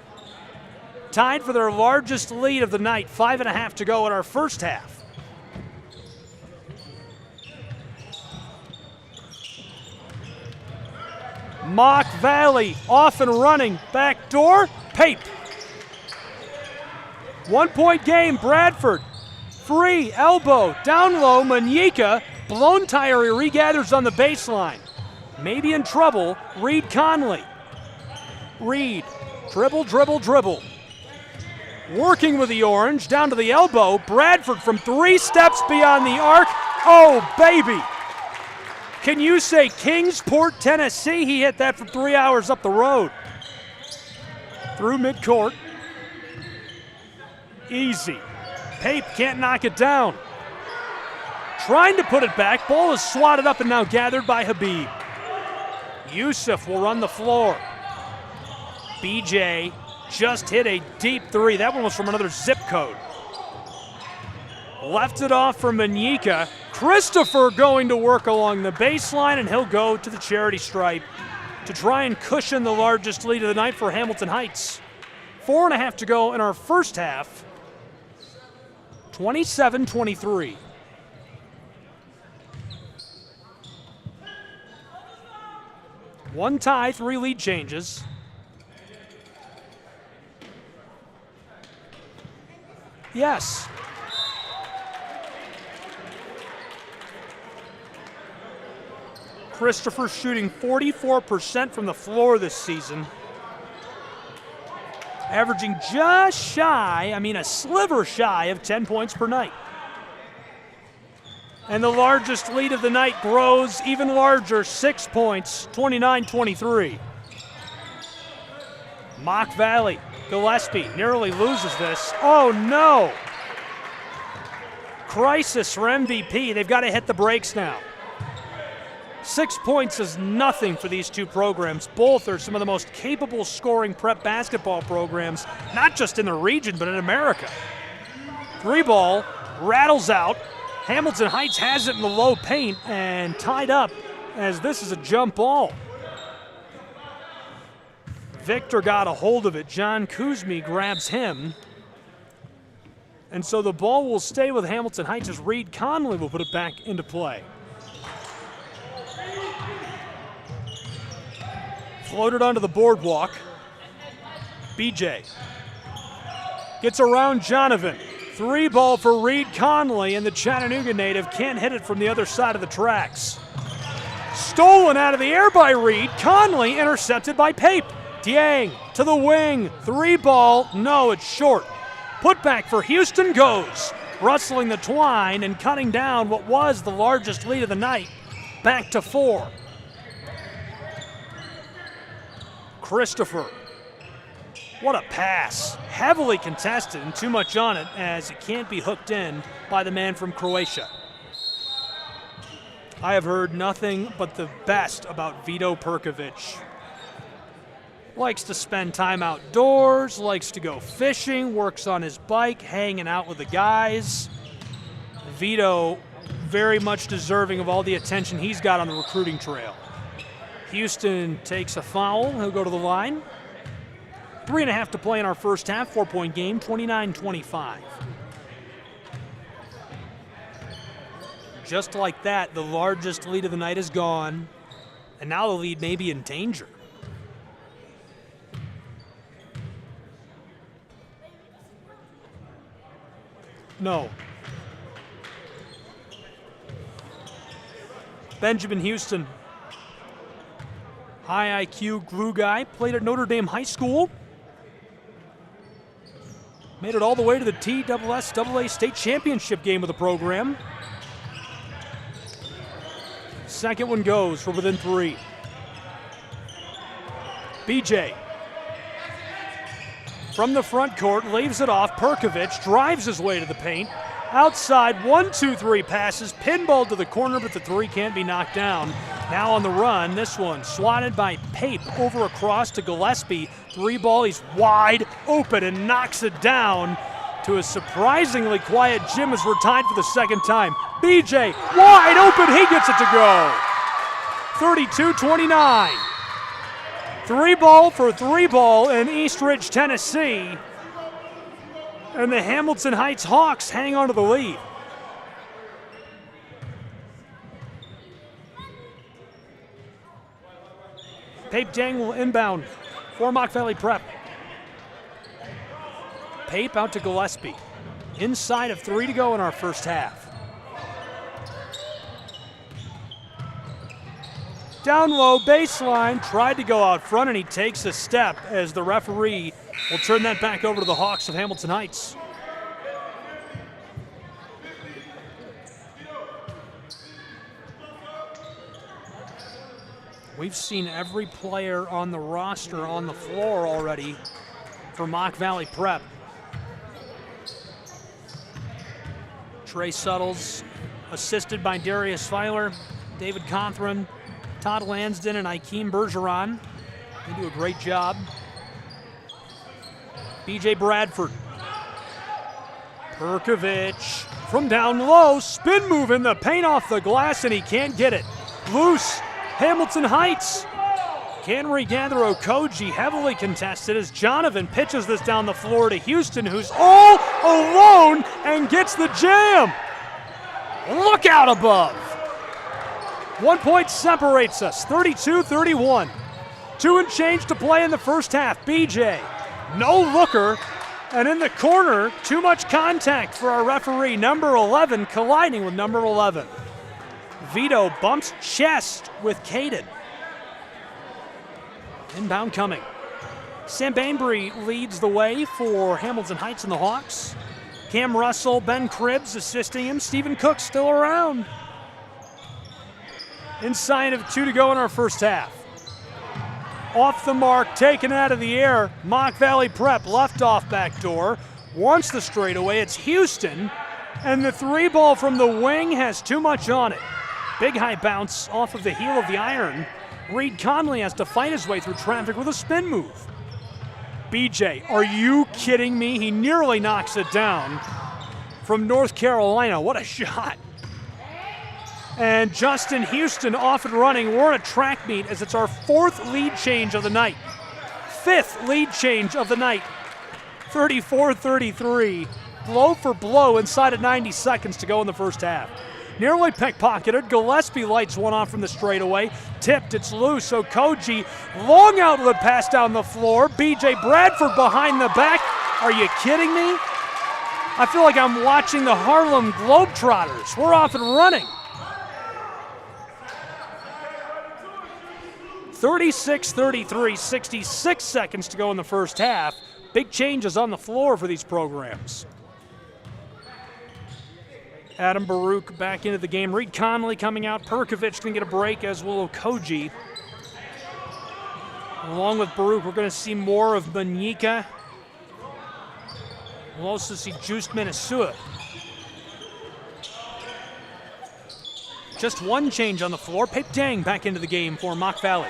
Tied for their largest lead of the night. 5.5 to go in our first half. Mock Valley off and running. Back door, Pape. 1 point game, Bradford. Free, elbow, down low, Manyika. Blown tire, he regathers on the baseline. Maybe in trouble, Reed Conley. Reed, dribble, dribble, dribble. Working with the orange, down to the elbow. Bradford from 3 steps beyond the arc. Oh, baby. Can you say Kingsport, Tennessee? He hit that from 3 hours up the road. Through midcourt. Easy. Pape can't knock it down. Trying to put it back. Ball is swatted up and now gathered by Habib. Yusuf will run the floor. BJ just hit a deep 3. That one was from another zip code. Left it off for Manyika. Christopher going to work along the baseline, and he'll go to the charity stripe to try and cushion the largest lead of the night for Hamilton Heights. 4.5 to go in our first half. 27-23. One tie, 3 lead changes. Yes. Christopher shooting 44% from the floor this season. Averaging just shy, a sliver shy of 10 points per night. And the largest lead of the night grows even larger, 6 points, 29-23. Mock Valley, Gillespie nearly loses this. Oh no! Crisis for MVP, they've got to hit the brakes now. 6 points is nothing for these two programs. Both are some of the most capable scoring prep basketball programs, not just in the region, but in America. 3 ball, rattles out. Hamilton Heights has it in the low paint and tied up as this is a jump ball. Victor got a hold of it. John Kuzmi grabs him. And so the ball will stay with Hamilton Heights as Reed Conley will put it back into play. Floated onto the boardwalk. BJ gets around Jonovan. 3 ball for Reed Conley, and the Chattanooga native can't hit it from the other side of the tracks. Stolen out of the air by Reed. Conley intercepted by Pape. Dieng to the wing. 3 ball. No, it's short. Put back for Houston goes. Rustling the twine and cutting down what was the largest lead of the night. Back to 4. Christopher. What a pass. Heavily contested and too much on it as it can't be hooked in by the man from Croatia. I have heard nothing but the best about Vito Perkovic. Likes to spend time outdoors, likes to go fishing, works on his bike, hanging out with the guys. Vito very much deserving of all the attention he's got on the recruiting trail. Houston takes a foul. He'll go to the line. 3.5 to play in our first half. 4-point game, 29-25. Just like that, the largest lead of the night is gone. And now the lead may be in danger. No. Benjamin Houston High IQ glue guy, played at Notre Dame High School. Made it all the way to the TSSAA state championship game of the program. Second one goes for within 3. BJ. From the front court, leaves it off. Perkovic drives his way to the paint. Outside, 1-2-3 passes, pinball to the corner, but the 3 can't be knocked down. Now on the run, this one swatted by Pape over across to Gillespie. 3 ball, he's wide open and knocks it down to a surprisingly quiet Jim as we're tied for the second time. BJ, wide open, he gets it to go. 32-29. 3 ball for 3 ball in East Ridge, Tennessee. And the Hamilton Heights Hawks hang on to the lead. Pape Dang will inbound for Mock Valley Prep. Pape out to Gillespie. Inside of 3 to go in our first half. Down low, baseline, tried to go out front, and he takes a step as the referee will turn that back over to the Hawks of Hamilton Heights. We've seen every player on the roster on the floor already for Mock Valley Prep. Trey Suttles, assisted by Darius Filer, David Cothran, Todd Lansden, and Ikeem Bergeron. They do a great job. BJ Bradford. Perkovic from down low, spin move in the paint off the glass, and he can't get it. Loose, Hamilton Heights. Can regather Okoji, heavily contested as Jonovan pitches this down the floor to Houston, who's all alone and gets the jam. Look out above. 1 point separates us, 32-31. 2 and change to play in the first half. BJ, no looker, and in the corner, too much contact for our referee, number 11, colliding with number 11. Vito bumps chest with Caden. Inbound coming. Sam Bainbury leads the way for Hamilton Heights and the Hawks. Cam Russell, Ben Cribbs assisting him. Stephen Cook still around. Inside of 2 to go in our first half. Off the mark, taken out of the air. Mock Valley Prep left off backdoor. Wants the straightaway. It's Houston. And the 3 ball from the wing has too much on it. Big high bounce off of the heel of the iron. Reed Conley has to fight his way through traffic with a spin move. BJ, are you kidding me? He nearly knocks it down from North Carolina. What a shot. And Justin Houston off and running. We're at a track meet as it's our 4th lead change of the night. 5th lead change of the night. 34-33. Blow for blow inside of 90 seconds to go in the first half. Nearly pickpocketed. Gillespie lights one off from the straightaway. Tipped, it's loose. Okoji, long outlet pass down the floor. BJ Bradford behind the back. Are you kidding me? I feel like I'm watching the Harlem Globetrotters. We're off and running. 36-33, 66 seconds to go in the first half. Big changes on the floor for these programs. Adam Baruch back into the game. Reed Conley coming out. Perkovic can get a break, as will Okoji. Along with Baruch, we're going to see more of Banyika. We'll also see Juiced Minnesota. Just 1 change on the floor. Pape Dang back into the game for Mock Valley.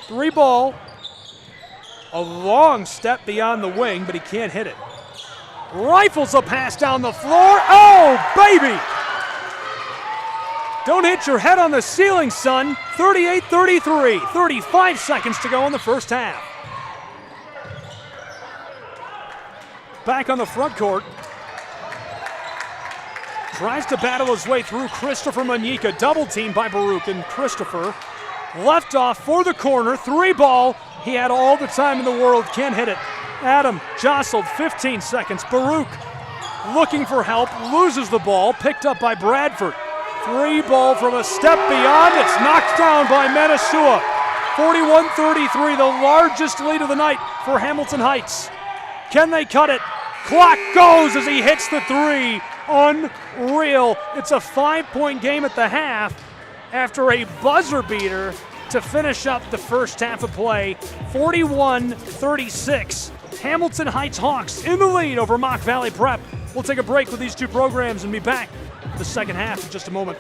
3 ball. A long step beyond the wing, but he can't hit it. Rifles a pass down the floor. Oh, baby! Don't hit your head on the ceiling, son. 38-33. 35 seconds to go in the first half. Back on the front court. Tries to battle his way through Christopher Manyika. Double teamed by Baruch, and Christopher left off for the corner. 3 ball. He had all the time in the world. Can't hit it. Adam jostled, 15 seconds. Baruch looking for help, loses the ball, picked up by Bradford. Three ball from a step beyond. It's knocked down by Manasua. 41-33, the largest lead of the night for Hamilton Heights. Can they cut it? Clock goes as he hits the three. Unreal. It's a 5-point game at the half after a buzzer beater to finish up the first half of play. 41-36. Hamilton Heights Hawks in the lead over Mock Valley Prep. We'll take a break with these two programs and be back for the second half in just a moment.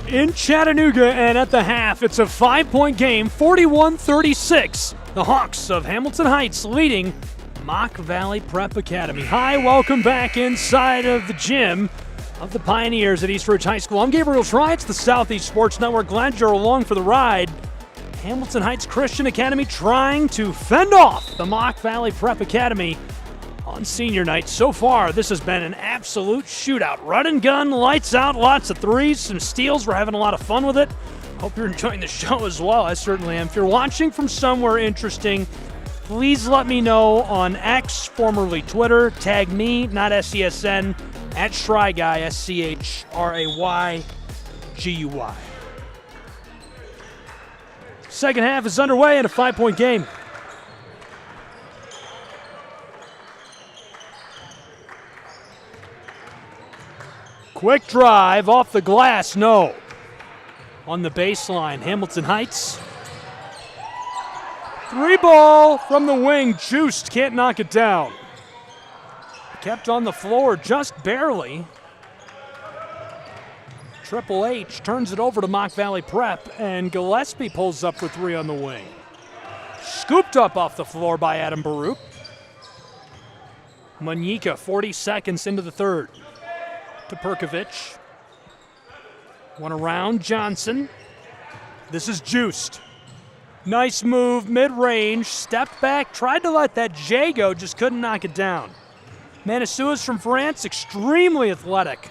in Chattanooga, and at the half, it's a 5-point game, 41-36. The Hawks of Hamilton Heights leading Mock Valley Prep Academy. Hi, welcome back inside of the gym of the Pioneers at East Ridge High School. I'm Gabriel Schreier. It's the Southeast Sports Network. Glad you're along for the ride. Hamilton Heights Christian Academy trying to fend off the Mock Valley Prep Academy on senior night. So far, this has been an absolute shootout. Run and gun, lights out, lots of threes, some steals. We're having a lot of fun with it. Hope you're enjoying the show as well. I certainly am. If you're watching from somewhere interesting, please let me know on X, formerly Twitter. Tag me, not SESN, at SchryGuy, SCHRAYGUY. Second half is underway in a 5-point game. Quick drive off the glass, no. On the baseline, Hamilton Heights. 3 ball from the wing, juiced, can't knock it down. Kept on the floor just barely. Triple H turns it over to Mock Valley Prep, and Gillespie pulls up for 3 on the wing. Scooped up off the floor by Adam Baruch. Manyika, 40 seconds into the third. To Perkovic. One around, Johnson. This is juiced. Nice move, mid-range, stepped back, tried to let that J go, just couldn't knock it down. Manasuas from France, extremely athletic.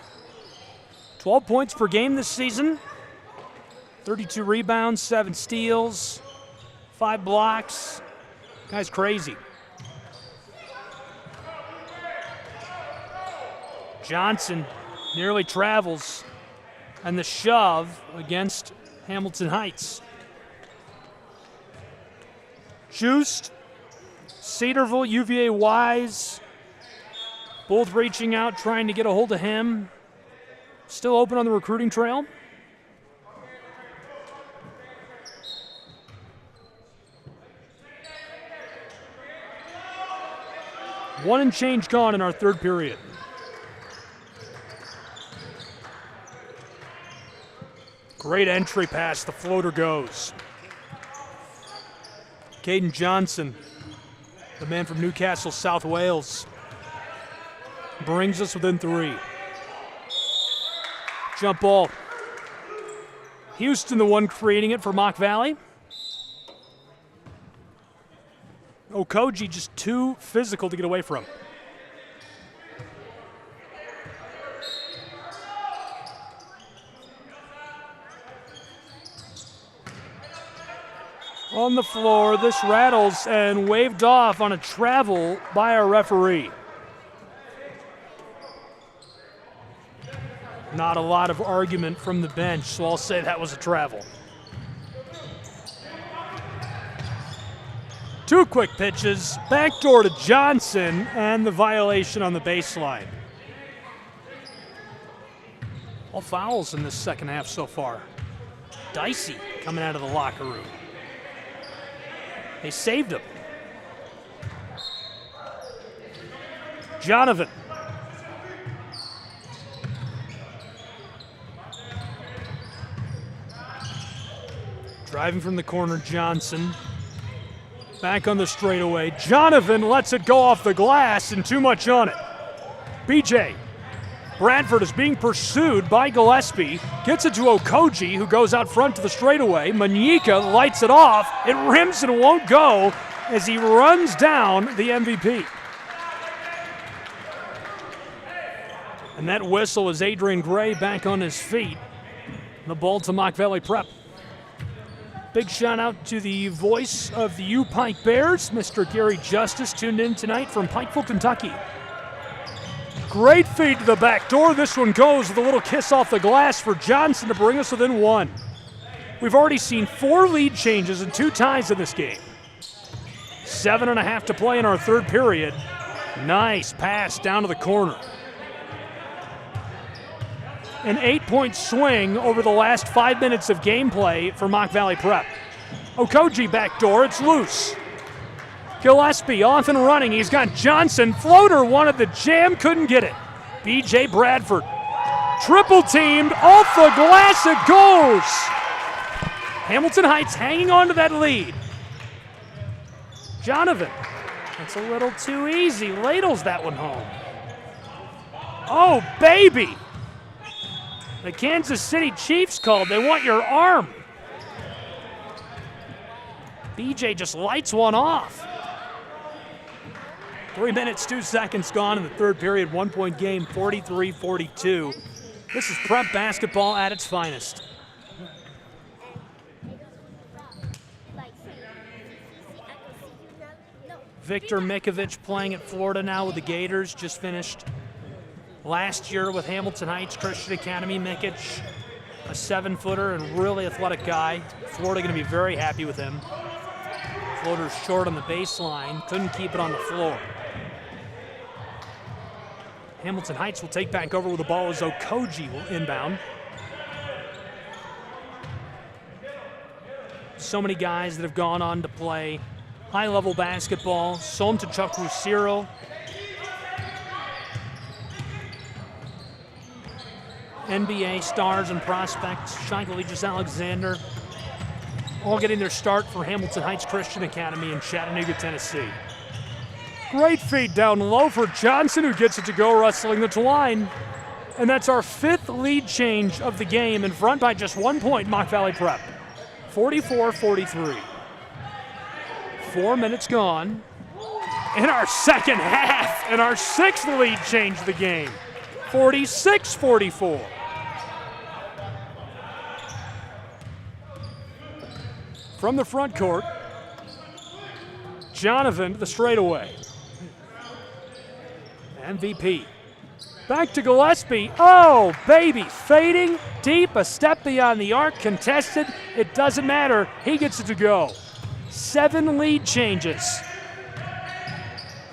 12 points per game this season. 32 rebounds, 7 steals, 5 blocks. Guy's crazy. Johnson nearly travels, and the shove against Hamilton Heights. Juiced, Cedarville, UVA Wise, both reaching out, trying to get a hold of him. Still open on the recruiting trail. One and change gone in our third period. Great entry pass, the floater goes. Caden Johnson, the man from Newcastle, South Wales, brings us within 3. Jump ball. Houston, the one creating it for Mock Valley. Okoji just too physical to get away from. On the floor, this rattles and waved off on a travel by our referee. Not a lot of argument from the bench, so I'll say that was a travel. 2 quick pitches, backdoor to Johnson, and the violation on the baseline. All fouls in this second half so far. Dicey coming out of the locker room. They saved him. Jonovan. Driving from the corner, Johnson. Back on the straightaway. Jonovan lets it go off the glass and too much on it. BJ. Bradford is being pursued by Gillespie. Gets it to Okoji, who goes out front to the straightaway. Manyika lights it off. It rims and won't go as he runs down the MVP. And that whistle is Adrian Gray back on his feet. The ball to Mock Valley Prep. Big shout out to the voice of the U-Pike Bears, Mr. Gary Justice, tuned in tonight from Pikeville, Kentucky. Great feed to the back door. This one goes with a little kiss off the glass for Johnson to bring us within 1. We've already seen 4 lead changes and 2 ties in this game. 7.5 to play in our third period. Nice pass down to the corner. An 8-point swing over the last 5 minutes of gameplay for Mock Valley Prep. Okoji backdoor, it's loose. Gillespie off and running. He's got Johnson. Floater wanted the jam, couldn't get it. B.J. Bradford. Triple teamed, off the glass it goes. Hamilton Heights hanging on to that lead. Jonathan, that's a little too easy. Ladles that one home. Oh, baby. The Kansas City Chiefs called. They want your arm. BJ just lights one off. 3 minutes, 2 seconds gone in the third period. 1 point game, 43-42. This is prep basketball at its finest. Victor Mikovic playing at Florida now with the Gators, just finished last year with Hamilton Heights Christian Academy. Mikic, a 7-footer and really athletic guy. Florida going to be very happy with him. Floater's short on the baseline, couldn't keep it on the floor. Hamilton Heights will take back over with the ball as Okoji will inbound. So many guys that have gone on to play high-level basketball. Som Tachukwu Cyril. NBA stars and prospects. Shankly Alexander. All getting their start for Hamilton Heights Christian Academy in Chattanooga, Tennessee. Great feed down low for Johnson, who gets it to go, wrestling the line. And that's our 5th lead change of the game, in front by just 1 point, Mock Valley Prep. 44-43. 4 minutes gone in our second half, and our 6th lead change of the game. 46-44. From the front court, Jonathan to the straightaway. MVP. Back to Gillespie. Oh, baby, fading deep, a step beyond the arc, contested. It doesn't matter. He gets it to go. 7 lead changes.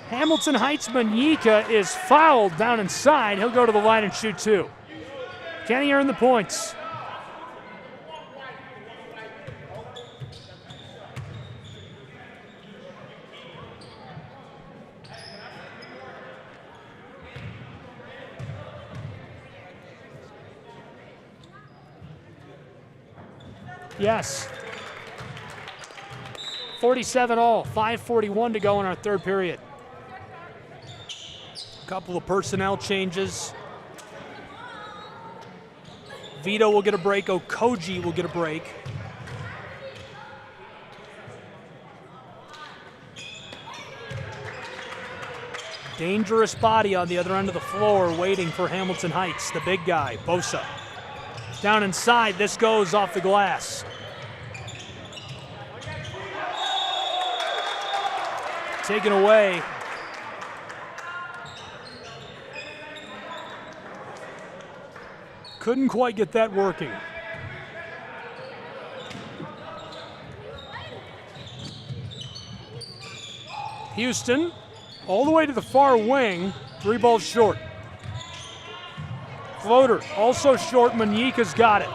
Hamilton Heights Manyika is fouled down inside. He'll go to the line and shoot 2. Can he earn the points? Yes. 47 all, 5:41 to go in our third period. A couple of personnel changes. Vito will get a break, Okoji will get a break. Dangerous body on the other end of the floor waiting for Hamilton Heights, the big guy, Bosa. Down inside, this goes off the glass. Taken away. Couldn't quite get that working. Houston, all the way to the far wing, 3 balls short. Floater, also short, Manyika's got it.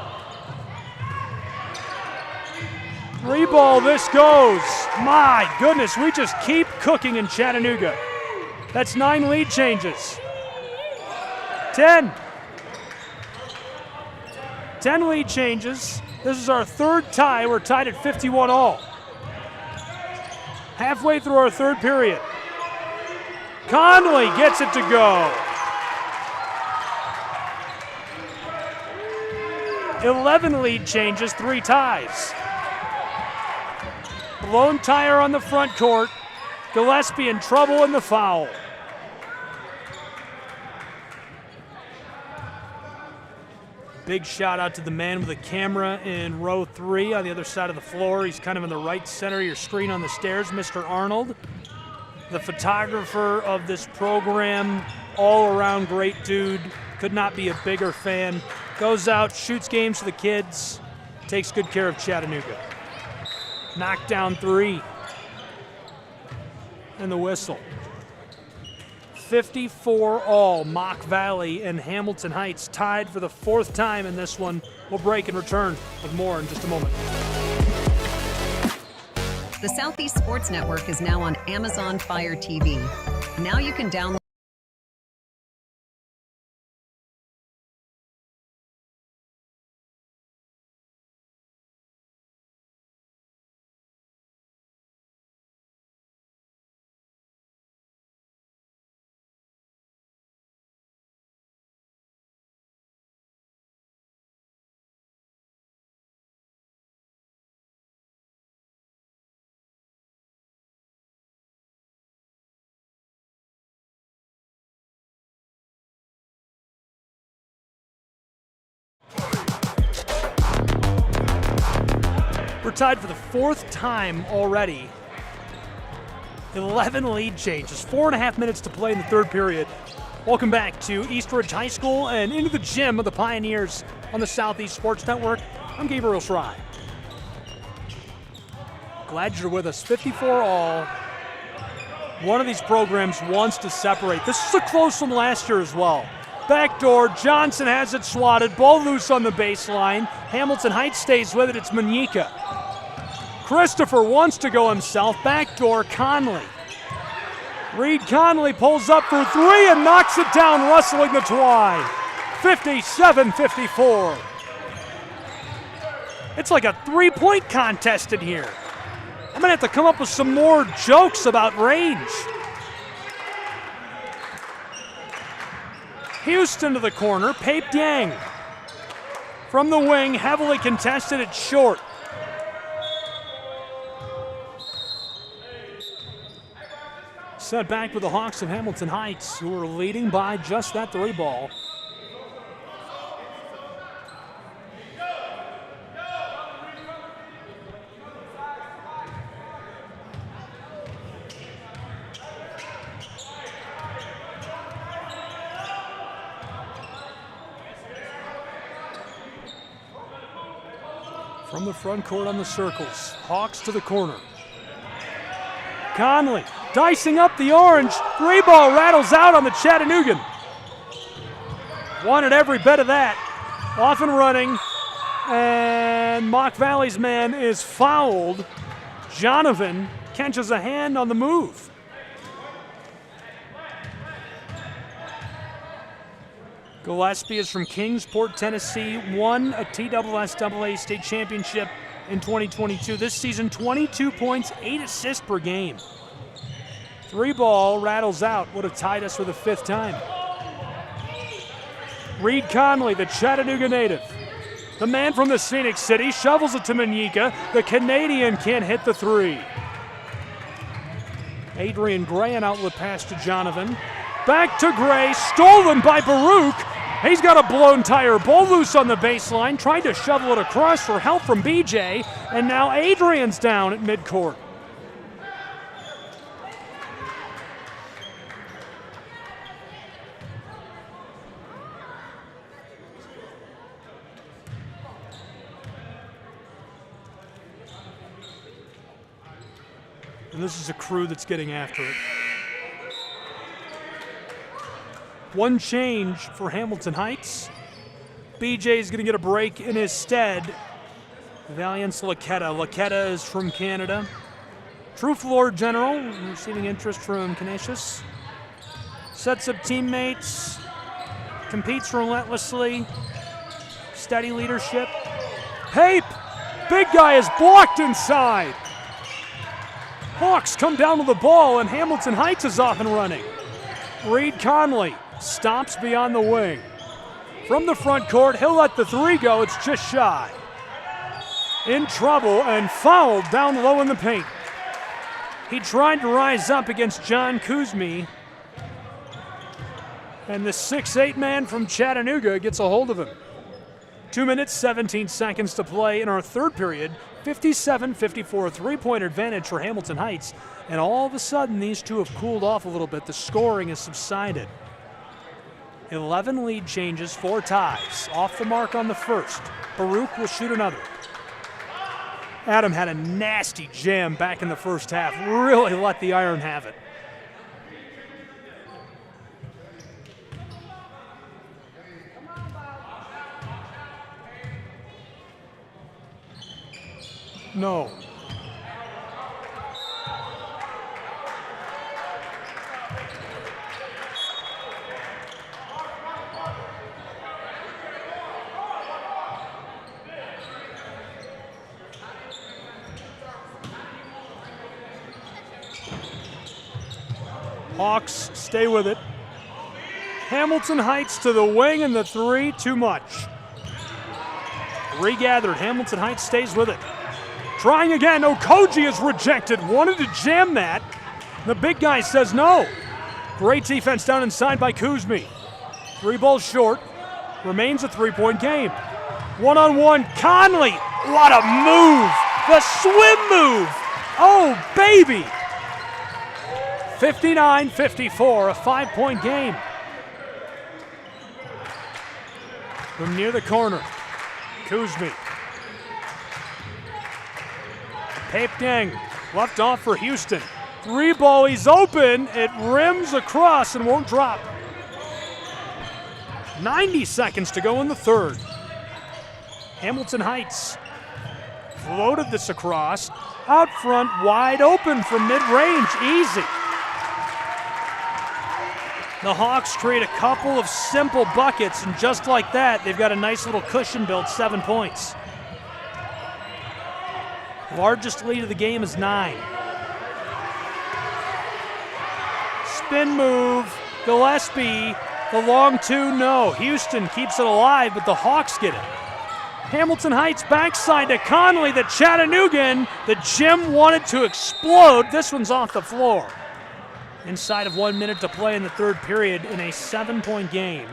3 ball, this goes. My goodness, we just keep cooking in Chattanooga. That's 9 lead changes. 10. 10 lead changes. This is our 3rd tie. We're tied at 51 all. Halfway through our 3rd period. Conley gets it to go. 11 lead changes, 3 ties. Blown tire on the front court. Gillespie in trouble in the foul. Big shout out to the man with the camera in row 3 on the other side of the floor. He's kind of in the right center of your screen on the stairs, Mr. Arnold. The photographer of this program, all around great dude. Could not be a bigger fan. Goes out, shoots games for the kids, takes good care of Chattanooga. Knockdown 3. And the whistle. 54 all. Mock Valley and Hamilton Heights tied for the 4th time in this one. We'll break and return with more in just a moment. The Southeast Sports Network is now on Amazon Fire TV. Now you can download We're tied for the 4th time already. 11 lead changes, 4.5 minutes to play in the 3rd period. Welcome back to Eastridge High School and into the gym of the Pioneers on the Southeast Sports Network. I'm Gabriel Schrei. Glad you're with us. 54 all. One of these programs wants to separate. This is a close one last year as well. Backdoor, Johnson has it swatted. Ball loose on the baseline. Hamilton Heights stays with it. It's Manyika. Christopher wants to go himself. Backdoor, Conley. Reed Conley pulls up for 3 and knocks it down, rustling the twine. 57-54. It's like a 3-point contest in here. I'm going to have to come up with some more jokes about range. Houston to the corner, Pape Dieng. From the wing, heavily contested, it's short. Set back with the Hawks of Hamilton Heights, who are leading by just that 3 ball. From the front court on the circles, Hawks to the corner. Conley dicing up the orange. 3 ball rattles out on the Chattanoogan. Wanted every bit of that. Off and running. And Mock Valley's man is fouled. Jonovan catches a hand on the move. Gillespie is from Kingsport, Tennessee. Won a TSSAA state championship in 2022. This season, 22 points, 8 assists per game. 3 ball rattles out. Would have tied us for the 5th time. Reed Conley, the Chattanooga native. The man from the Scenic City shovels it to Manyika. The Canadian can't hit the 3. Adrian Gray, an outlet pass to Jonovan. Back to Gray, stolen by Baruch. He's got a blown tire. Ball loose on the baseline, trying to shovel it across for help from BJ. And now Adrian's down at midcourt. And this is a crew that's getting after it. 1 change for Hamilton Heights. BJ is going to get a break in his stead. Valiance Laquetta. Laquetta is from Canada. True floor general, receiving interest from Canisius. Sets up teammates. Competes relentlessly. Steady leadership. Pape! Big guy is blocked inside. Hawks come down to the ball and Hamilton Heights is off and running. Reed Conley stops beyond the wing. From the front court, he'll let the 3 go. It's just shy. In trouble and fouled down low in the paint. He tried to rise up against John Kuzmi. And the 6'8" man from Chattanooga gets a hold of him. 2 minutes, 17 seconds to play in our 3rd period. 57-54, 3-point advantage for Hamilton Heights. And all of a sudden, these two have cooled off a little bit. The scoring has subsided. 11 lead changes, 4 ties. Off the mark on the first. Baruch will shoot another. Adam had a nasty jam back in the first half. Really let the Iron have it. No. Hawks stay with it. Hamilton Heights to the wing and the 3, too much. Regathered, Hamilton Heights stays with it. Trying again, Okoji is rejected. Wanted to jam that. The big guy says no. Great defense down inside by Kuzmi. 3 balls short. Remains a 3-point game. 1-on-1, Conley. What a move The swim move. Oh, baby. 59-54, a 5-point game. From near the corner, Kuzmi. Pape-Deng, left off for Houston. Three ball, he's open. It rims across and won't drop. 90 seconds to go in the third. Hamilton Heights floated this across. Out front, wide open from mid-range, easy. The Hawks create a couple of simple buckets, and just like that, they've got a nice little cushion built, 7 points. Largest lead of the game is 9. Spin move, Gillespie, the long two, no. Houston keeps it alive, but the Hawks get it. Hamilton Heights backside to Conley, the Chattanoogan. The gym wanted to explode. This one's off the floor. Inside of 1 minute to play in the third period in a 7-point game.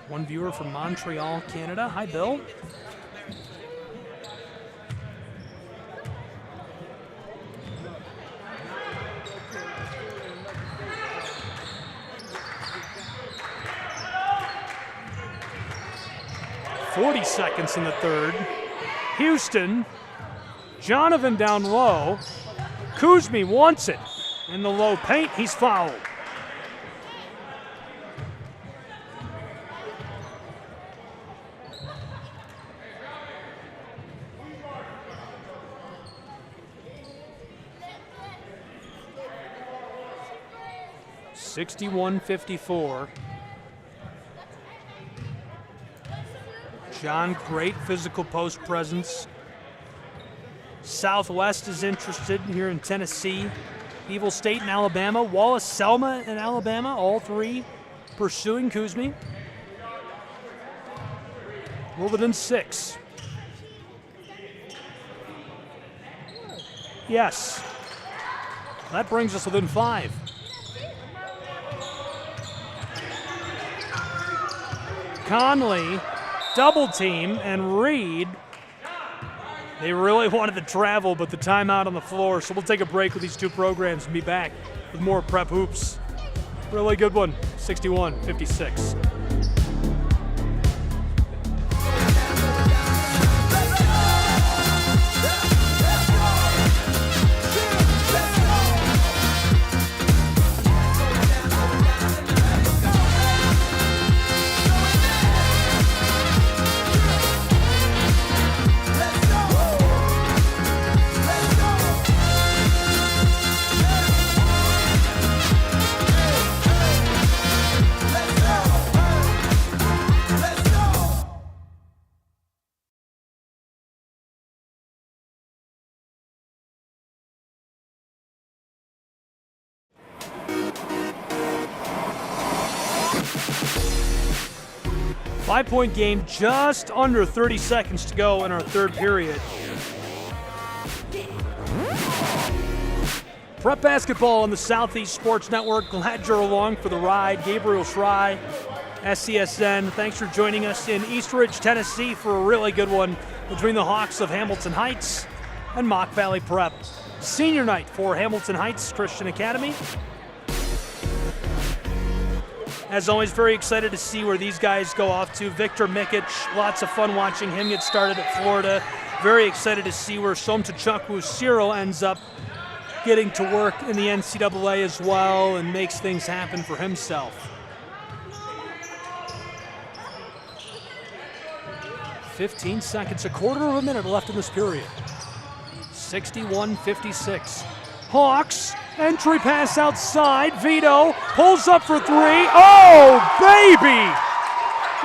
One viewer from Montreal, Canada. Hi, Bill. .40 seconds in the third. Houston, Jonathan down low. Kuzmi wants it. In the low paint, he's fouled. (61-54). John, great physical post presence. Southwest is interested here in Tennessee. Evil State in Alabama. Wallace Selma in Alabama, all three pursuing Kuzmi. Rolled it in 6. Yes. That brings us within 5. Conley, double team, and Reed. They really wanted to travel, but the timeout on the floor. So we'll take a break with these two programs and be back with more Prep Hoops. Really good one, 61-56. Five-point game, just under 30 seconds to go in our third period. Prep basketball on the Southeast Sports Network. Glad you're along for the ride. Gabriel Schrei, SCSN. Thanks for joining us in East Ridge, Tennessee for a really good one between the Hawks of Hamilton Heights and Mock Valley Prep. Senior night for Hamilton Heights Christian Academy. As always, very excited to see where these guys go off to. Victor Mikic, lots of fun watching him get started at Florida. Very excited to see where Somtachukwu Cyril ends up getting to work in the NCAA as well and makes things happen for himself. 15 seconds, a quarter of a minute left in this period. 61-56. Hawks, entry pass outside. Vito pulls up for 3. Oh, baby!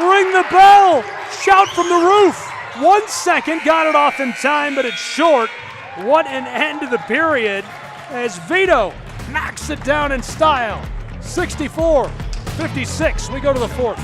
Ring the bell! Shout from the roof! 1 second, got it off in time, but it's short. What an end to the period as Vito knocks it down in style. 64-56. We go to the fourth.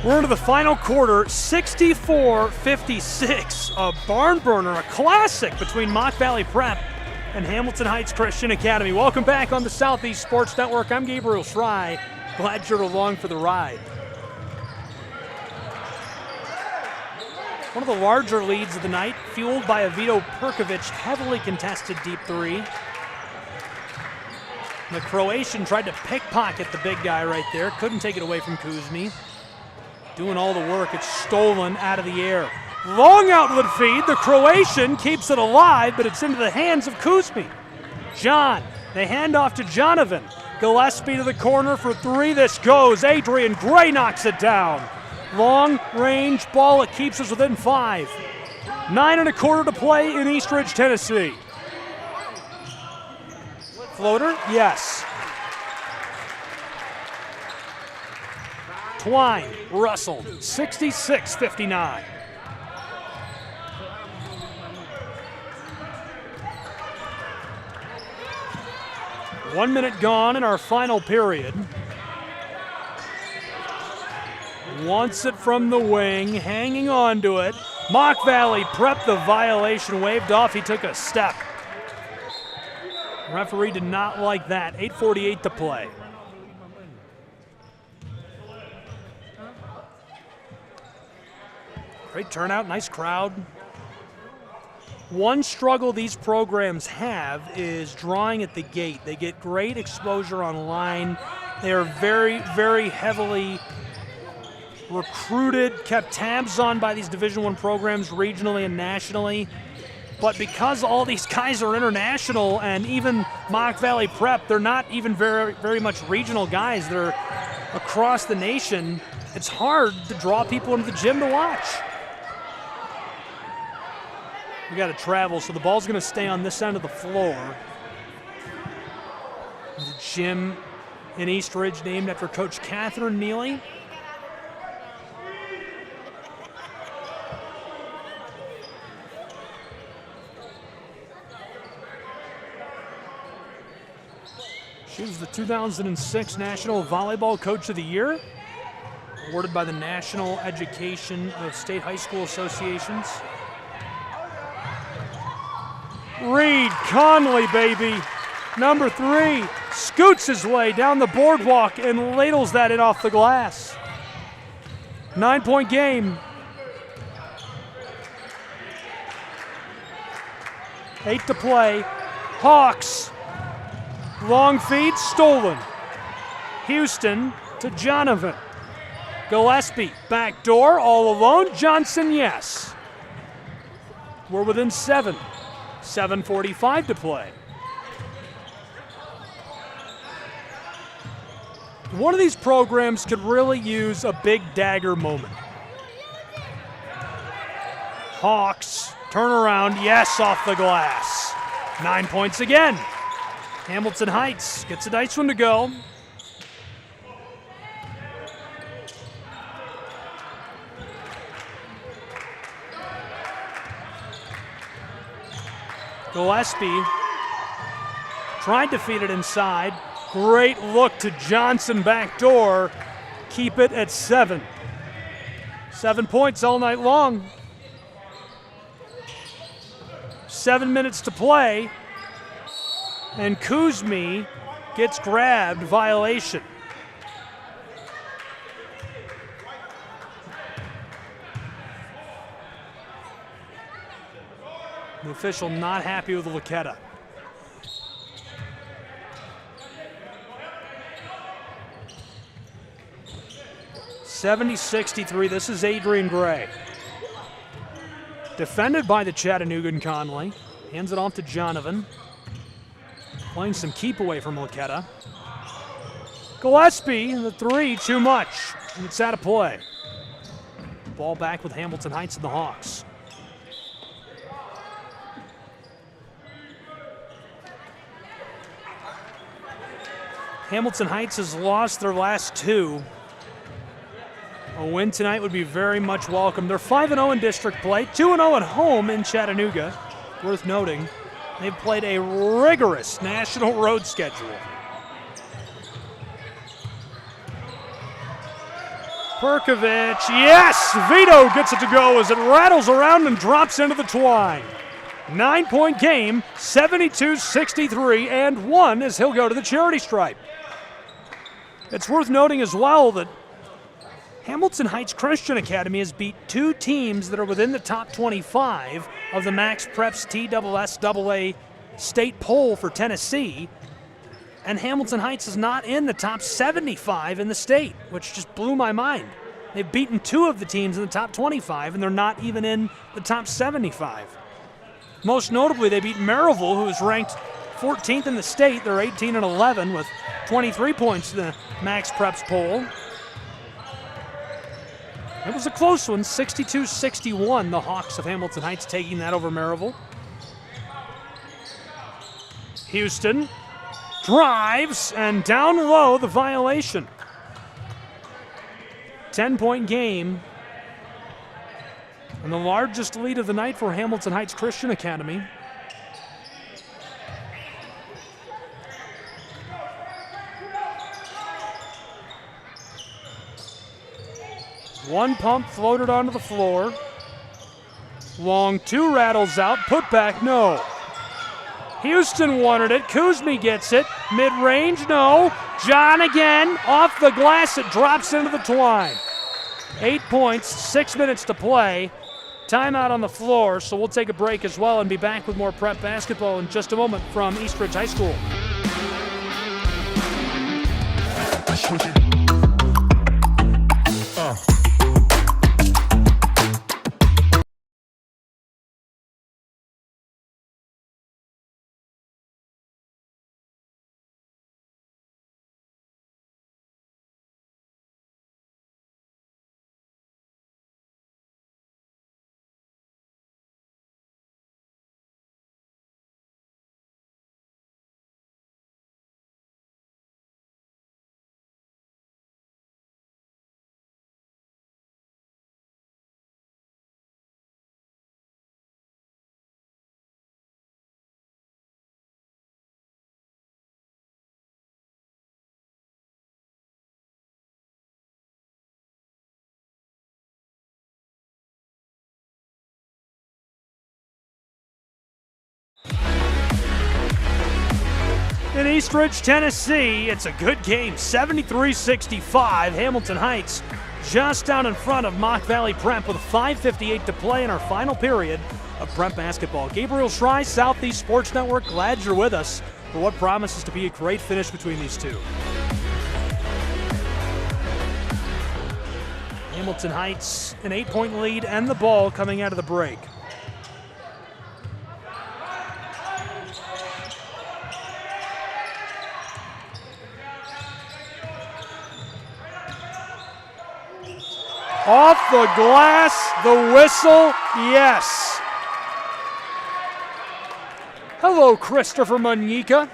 We're into the final quarter, 64-56. A barn burner, a classic between Mock Valley Prep and Hamilton Heights Christian Academy. Welcome back on the Southeast Sports Network. I'm Gabriel Schrei. Glad you're along for the ride. One of the larger leads of the night, fueled by a Vito Perkovic heavily contested deep three. The Croatian tried to pickpocket the big guy right there. Couldn't take it away from Kuzmi. Doing all the work. It's stolen out of the air. Long outlet feed. The Croatian keeps it alive, but it's into the hands of Kuzmi. John, they hand off to Jonovan. Gillespie to the corner for three. This goes. Adrian Gray knocks it down. Long range ball. It keeps us within 5. 9 1/4 to play in Eastridge, Tennessee. Floater? Yes. Twine, Russell, 66-59. One minute gone in our final period. Wants it from the wing, hanging on to it. Mock Valley Prep, the violation waved off. He took a step. Referee did not like that. 8:48 to play. Great turnout, nice crowd. One struggle these programs have is drawing at the gate. They get great exposure online. They are very, very heavily recruited, kept tabs on by these Division I programs regionally and nationally. But because all these guys are international, and even Mock Valley Prep, they're not even very, very much regional guys. They're across the nation. It's hard to draw people into the gym to watch. We got to travel, so the ball's going to stay on this end of the floor. The gym in Eastridge named after Coach Catherine Neely. She was the 2006 National Volleyball Coach of the Year, awarded by the National Education of State High School Associations. Reed Conley, baby. Number 3, scoots his way down the boardwalk and ladles that in off the glass. 9-point game. 8 to play. Hawks. Long feed, stolen. Houston to Jonovan. Gillespie, back door, all alone. Johnson, yes. We're within 7. 7:45 to play. One of these programs could really use a big dagger moment. Hawks, turn around, yes, off the glass. 9 points again. Hamilton Heights gets a nice one to go. Gillespie tried to feed it inside. Great look to Johnson back door. Keep it at 7. 7 points all night long. 7 minutes to play. And Kuzmi gets grabbed, violation. The official not happy with Laketta. (70-63). This is Adrian Gray. Defended by the Chattanoogan Conley. Hands it off to Jonovan. Playing some keep away from Laketta. Gillespie, the 3, too much. And it's out of play. Ball back with Hamilton Heights and the Hawks. Hamilton Heights has lost their last 2. A win tonight would be very much welcome. They're 5-0 in district play, 2-0 at home in Chattanooga. Worth noting, they've played a rigorous national road schedule. Perkovic, yes! Vito gets it to go as it rattles around and drops into the twine. 9-point game, 72-63, and 1 as he'll go to the charity stripe. It's worth noting as well that Hamilton Heights Christian Academy has beat 2 teams that are within the top 25 of the Max Preps TSSAA state poll for Tennessee, and Hamilton Heights is not in the top 75 in the state, which just blew my mind. They've beaten 2 of the teams in the top 25, and they're not even in the top 75. Most notably, they beat Maryville, who is ranked 14th in the state. They're 18-11 with 23 points in the Max Preps poll. It was a close one, 62-61, the Hawks of Hamilton Heights taking that over Maryville. Houston drives, and down low, the violation. 10-point game, and the largest lead of the night for Hamilton Heights Christian Academy. One pump floated onto the floor. Long 2 rattles out, put back, no. Houston wanted it, Kuzmi gets it, mid-range, no. John again, off the glass, it drops into the twine. 8 points, 6 minutes to play. Timeout on the floor, so we'll take a break as well and be back with more prep basketball in just a moment from Eastridge High School. In Eastridge, Tennessee, it's a good game, 73-65. Hamilton Heights just down in front of Mock Valley Prep with 5:58 to play in our final period of prep basketball. Gabriel Schrei, Southeast Sports Network, glad you're with us for what promises to be a great finish between these two. Hamilton Heights, an 8-point lead and the ball coming out of the break. Off the glass, the whistle, yes. Hello, Christopher Munyika.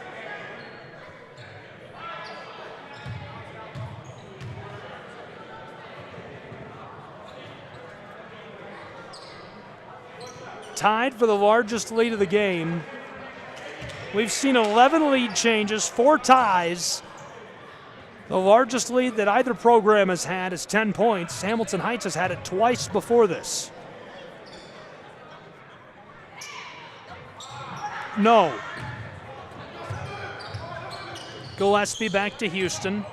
Tied for the largest lead of the game. We've seen 11 lead changes, 4 ties. The largest lead that either program has had is 10 points. Hamilton Heights has had it twice before this. No. Gillespie back to Houston.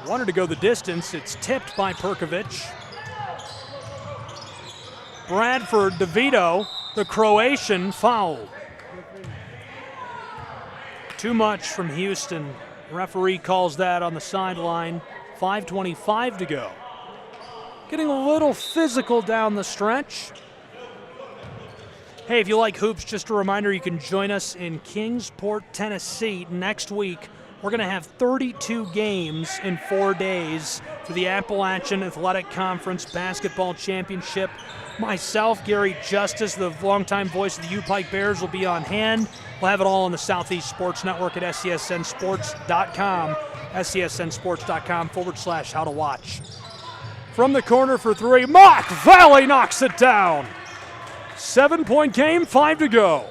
Wanted to go the distance. It's tipped by Perkovic. Bradford, DeVito, the Croatian foul. Too much from Houston. Referee calls that on the sideline. 5:25 to go. Getting a little physical down the stretch. Hey, if you like hoops, just a reminder, you can join us in Kingsport, Tennessee next week. We're going to have 32 games in 4 days for the Appalachian Athletic Conference Basketball Championship. Myself, Gary Justice, the longtime voice of the U-Pike Bears, will be on hand. We'll have it all on the Southeast Sports Network at SCSNsports.com, SCSNsports.com/how-to-watch. From the corner for 3, Mock Valley knocks it down. 7-point game, 5 to go.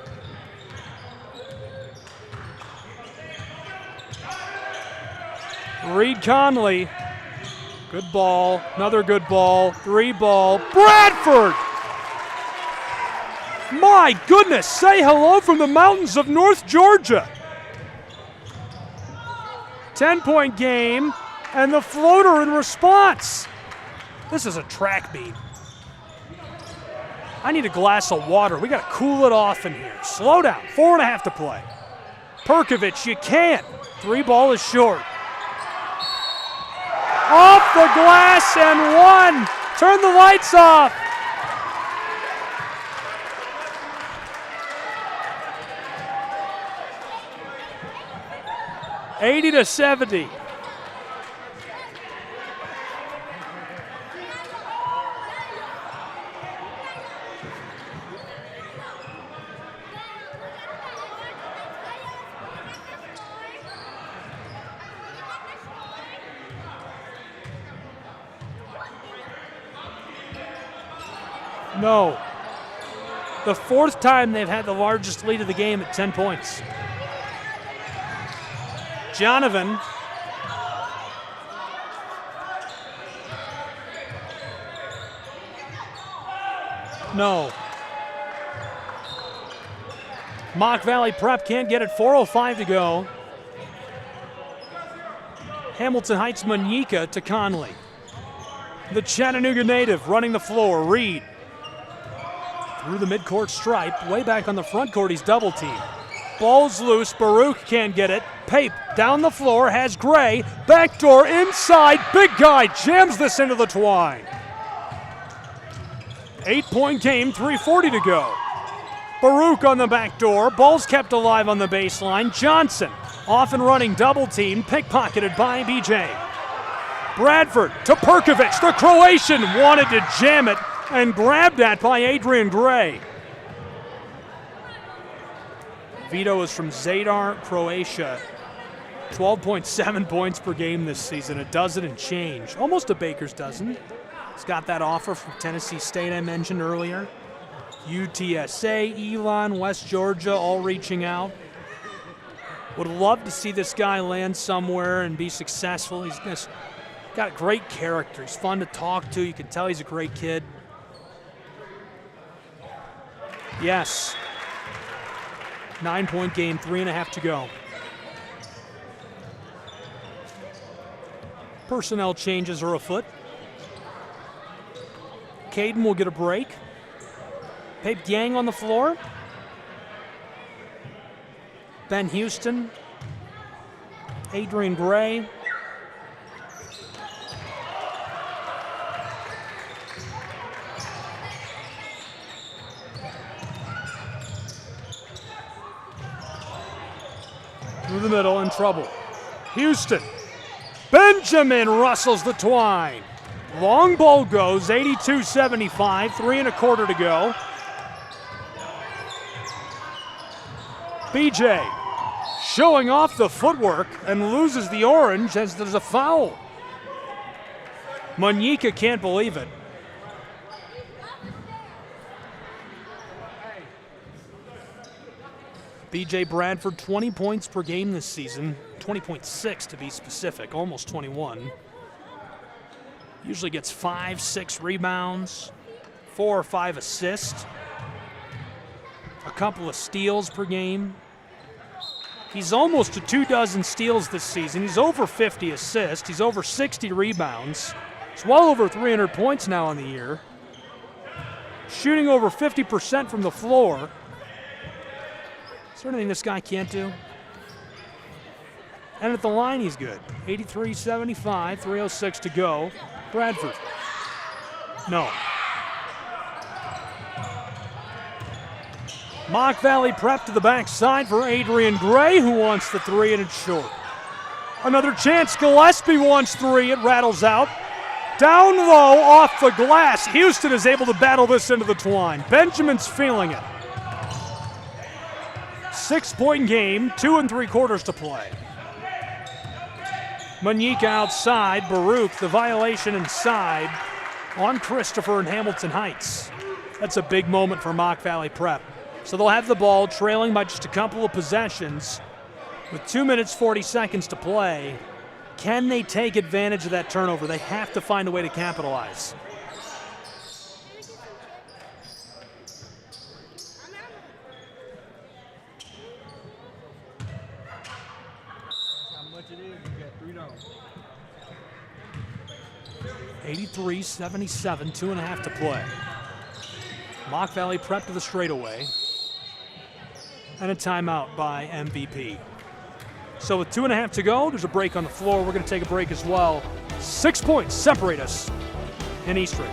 Reed Conley Good ball, another good ball, 3 ball, Bradford! My goodness, say hello from the mountains of North Georgia. 10-point game, and the floater in response. This is a track meet. I need a glass of water. We got to cool it off in here. Slow down, 4.5 to play. Perkovic, you can't. 3 ball is short. Off the glass and 1. Turn the lights off. $80-70. No. The 4th time they've had the largest lead of the game at 10 points. Jonovan. No. Mock Valley Prep can't get it. 4:05 to go. Hamilton Heights Manyika to Conley. The Chattanooga native running the floor. Reed. Through the midcourt stripe. Way back on the front court, he's double teamed. Ball's loose. Baruch can't get it. Pape down the floor, has Gray. Backdoor inside. Big guy jams this into the twine. 8-point game, 3:40 to go. Baruch on the back door. Ball's kept alive on the baseline. Johnson off and running, double team, pickpocketed by BJ. Bradford to Perkovic. The Croatian wanted to jam it and grabbed that by Adrian Gray. Vito is from Zadar, Croatia. 12.7 points per game this season, a dozen and change. Almost a baker's dozen. He's got that offer from Tennessee State I mentioned earlier. UTSA, Elon, West Georgia, all reaching out. Would love to see this guy land somewhere and be successful. He's just got a great character. He's fun to talk to. You can tell he's a great kid. Yes. 9-point game, 3.5 to go. Personnel changes are afoot. Caden will get a break. Pape Yang on the floor. Ben Houston. Adrian Gray. Through the middle, in trouble. Houston. Benjamin rustles the twine. Long ball goes, 82-75, 3.25 to go. BJ showing off the footwork and loses the orange as there's a foul. Manyika can't believe it. BJ Bradford, 20 points per game this season, 20.6 to be specific, almost 21. Usually gets 5-6 rebounds, 4 or 5 assists, a couple of steals per game. He's almost to 24 steals this season. He's over 50 assists. He's over 60 rebounds. He's well over 300 points now on the year. Shooting over 50% from the floor. Is there anything this guy can't do? And at the line, he's good. 83-75, 3:06 to go. Bradford. No. Mock Valley Prep to the backside for Adrian Gray, who wants the 3, and it's short. Another chance. Gillespie wants 3. It rattles out. Down low, off the glass. Houston is able to battle this into the twine. Benjamin's feeling it. 6-point game, 2 3/4 to play. Manyika outside. Baruch, the violation inside on Christopher and Hamilton Heights. That's a big moment for Mock Valley Prep. So they'll have the ball trailing by just a couple of possessions with 2 minutes, 40 seconds to play. Can they take advantage of that turnover? They have to find a way to capitalize. How much it is, you got 3 down. 83-77, 2.5 to play. Mock Valley Prep to the straightaway. And a timeout by MVP. So with 2.5 to go, there's a break on the floor. We're going to take a break as well. 6 points separate us in Eastridge.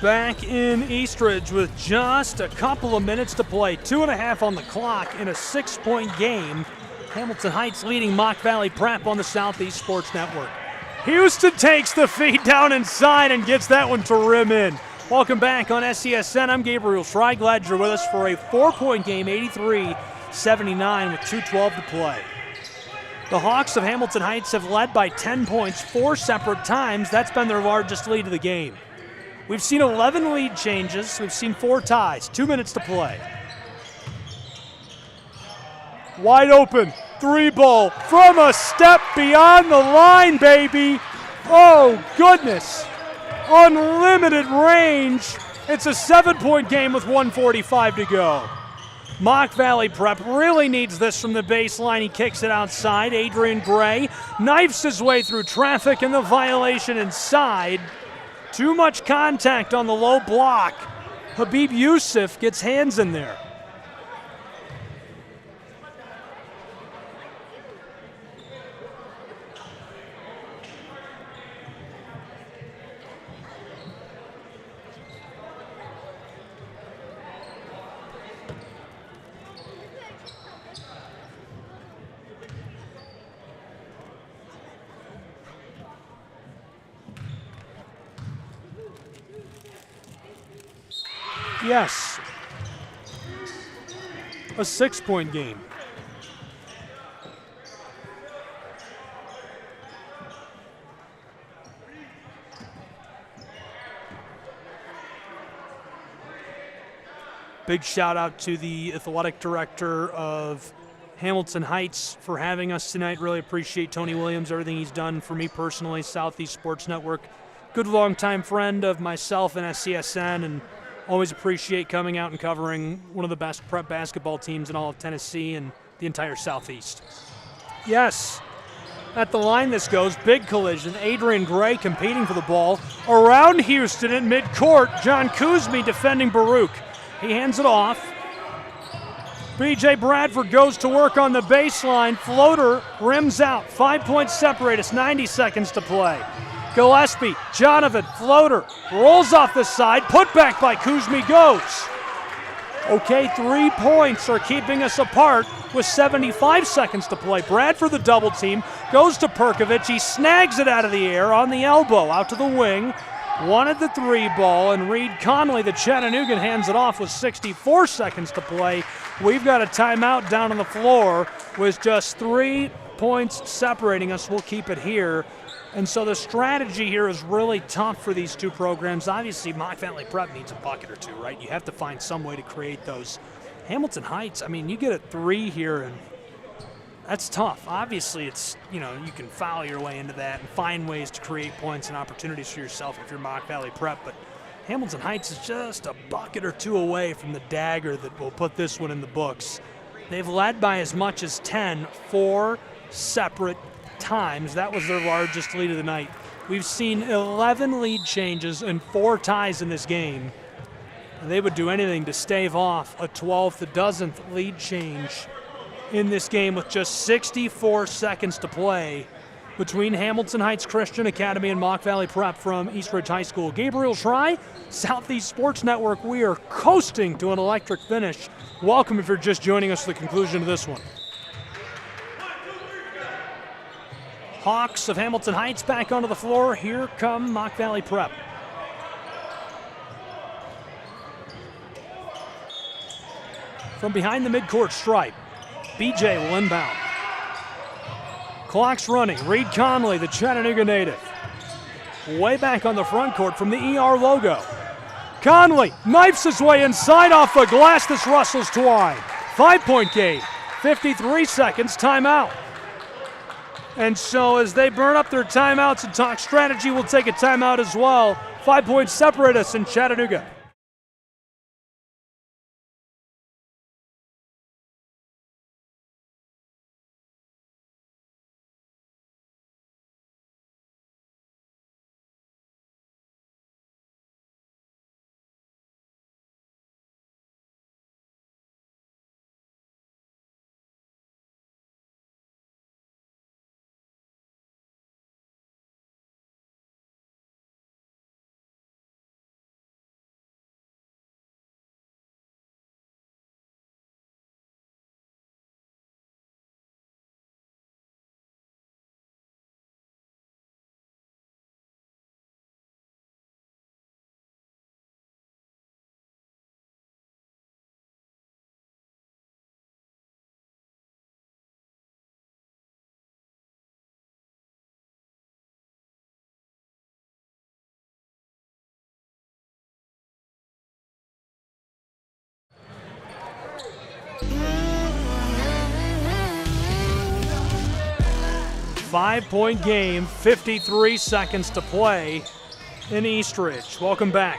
Back in Eastridge with just a couple of minutes to play. 2.5 on the clock in a 6-point game. Hamilton Heights leading Mock Valley Prep on the Southeast Sports Network. Houston takes the feed down inside and gets that one to rim in. Welcome back on SCSN. I'm Gabriel Schrei. Glad you're with us for a 4-point game, 83-79 with 2:12 to play. The Hawks of Hamilton Heights have led by 10 points 4 separate times. That's been their largest lead of the game. We've seen 11 lead changes. We've seen 4 ties. 2 minutes to play. Wide open. 3-ball from a step beyond the line, baby. Oh, goodness. Unlimited range. It's a 7-point game with 1:45 to go. Mock Valley Prep really needs this from the baseline. He kicks it outside. Adrian Gray knifes his way through traffic and the violation inside. Too much contact on the low block. Habib Yusuf gets hands in there. Yes. A 6-point game. Big shout out to the athletic director of Hamilton Heights for having us tonight. Really appreciate Tony Williams, everything he's done for me personally, Southeast Sports Network. Good longtime friend of myself and SCSN, and always appreciate coming out and covering one of the best prep basketball teams in all of Tennessee and the entire Southeast. Yes, at the line this goes, big collision. Adrian Gray competing for the ball. Around Houston at midcourt, John Kuzmi defending Baruch. He hands it off. B.J. Bradford goes to work on the baseline. Floater rims out. 5 points separate us, 90 seconds to play. Gillespie, Jonovan, floater, rolls off the side, put back by Kuzmi goes. Okay, 3 points are keeping us apart with 75 seconds to play. Bradford, the double team, goes to Perkovich. He snags it out of the air on the elbow, out to the wing. Wanted the 3-ball, and Reed Conley, the Chattanoogan, hands it off with 64 seconds to play. We've got a timeout down on the floor with just 3 points separating us. We'll keep it here. And so the strategy here is really tough for these two programs. Obviously, Mock Valley Prep needs a bucket or two, right? You have to find some way to create those. Hamilton Heights, I mean, you get a 3 here, and That's tough. Obviously, it's, you can foul your way into that and find ways to create points and opportunities for yourself if you're Mock Valley Prep, but Hamilton Heights is just a bucket or two away from the dagger that will put this one in the books. They've led by as much as 10 4 separate times. That was their largest lead of the night. We've seen 11 lead changes and 4 ties in this game. And they would do anything to stave off a 12th, a dozenth lead change in this game with just 64 seconds to play between Hamilton Heights Christian Academy and Mock Valley Prep from Eastridge High School. Gabriel Schrei, Southeast Sports Network. We are coasting to an electric finish. Welcome if you're just joining us for the conclusion of this one. Hawks of Hamilton Heights back onto the floor. Here come Mock Valley Prep. From behind the midcourt stripe, BJ will inbound. Clock's running. Reed Conley, the Chattanooga native. Way back on the front court from the ER logo. Conley knifes his way inside off the glass. This Russell's twine. 5-point game. 53 seconds, timeout. And so as they burn up their timeouts and talk strategy, we'll take a timeout as well. 5 points separate us in Chattanooga. Five-point game, 53 seconds to play in Eastridge. Welcome back.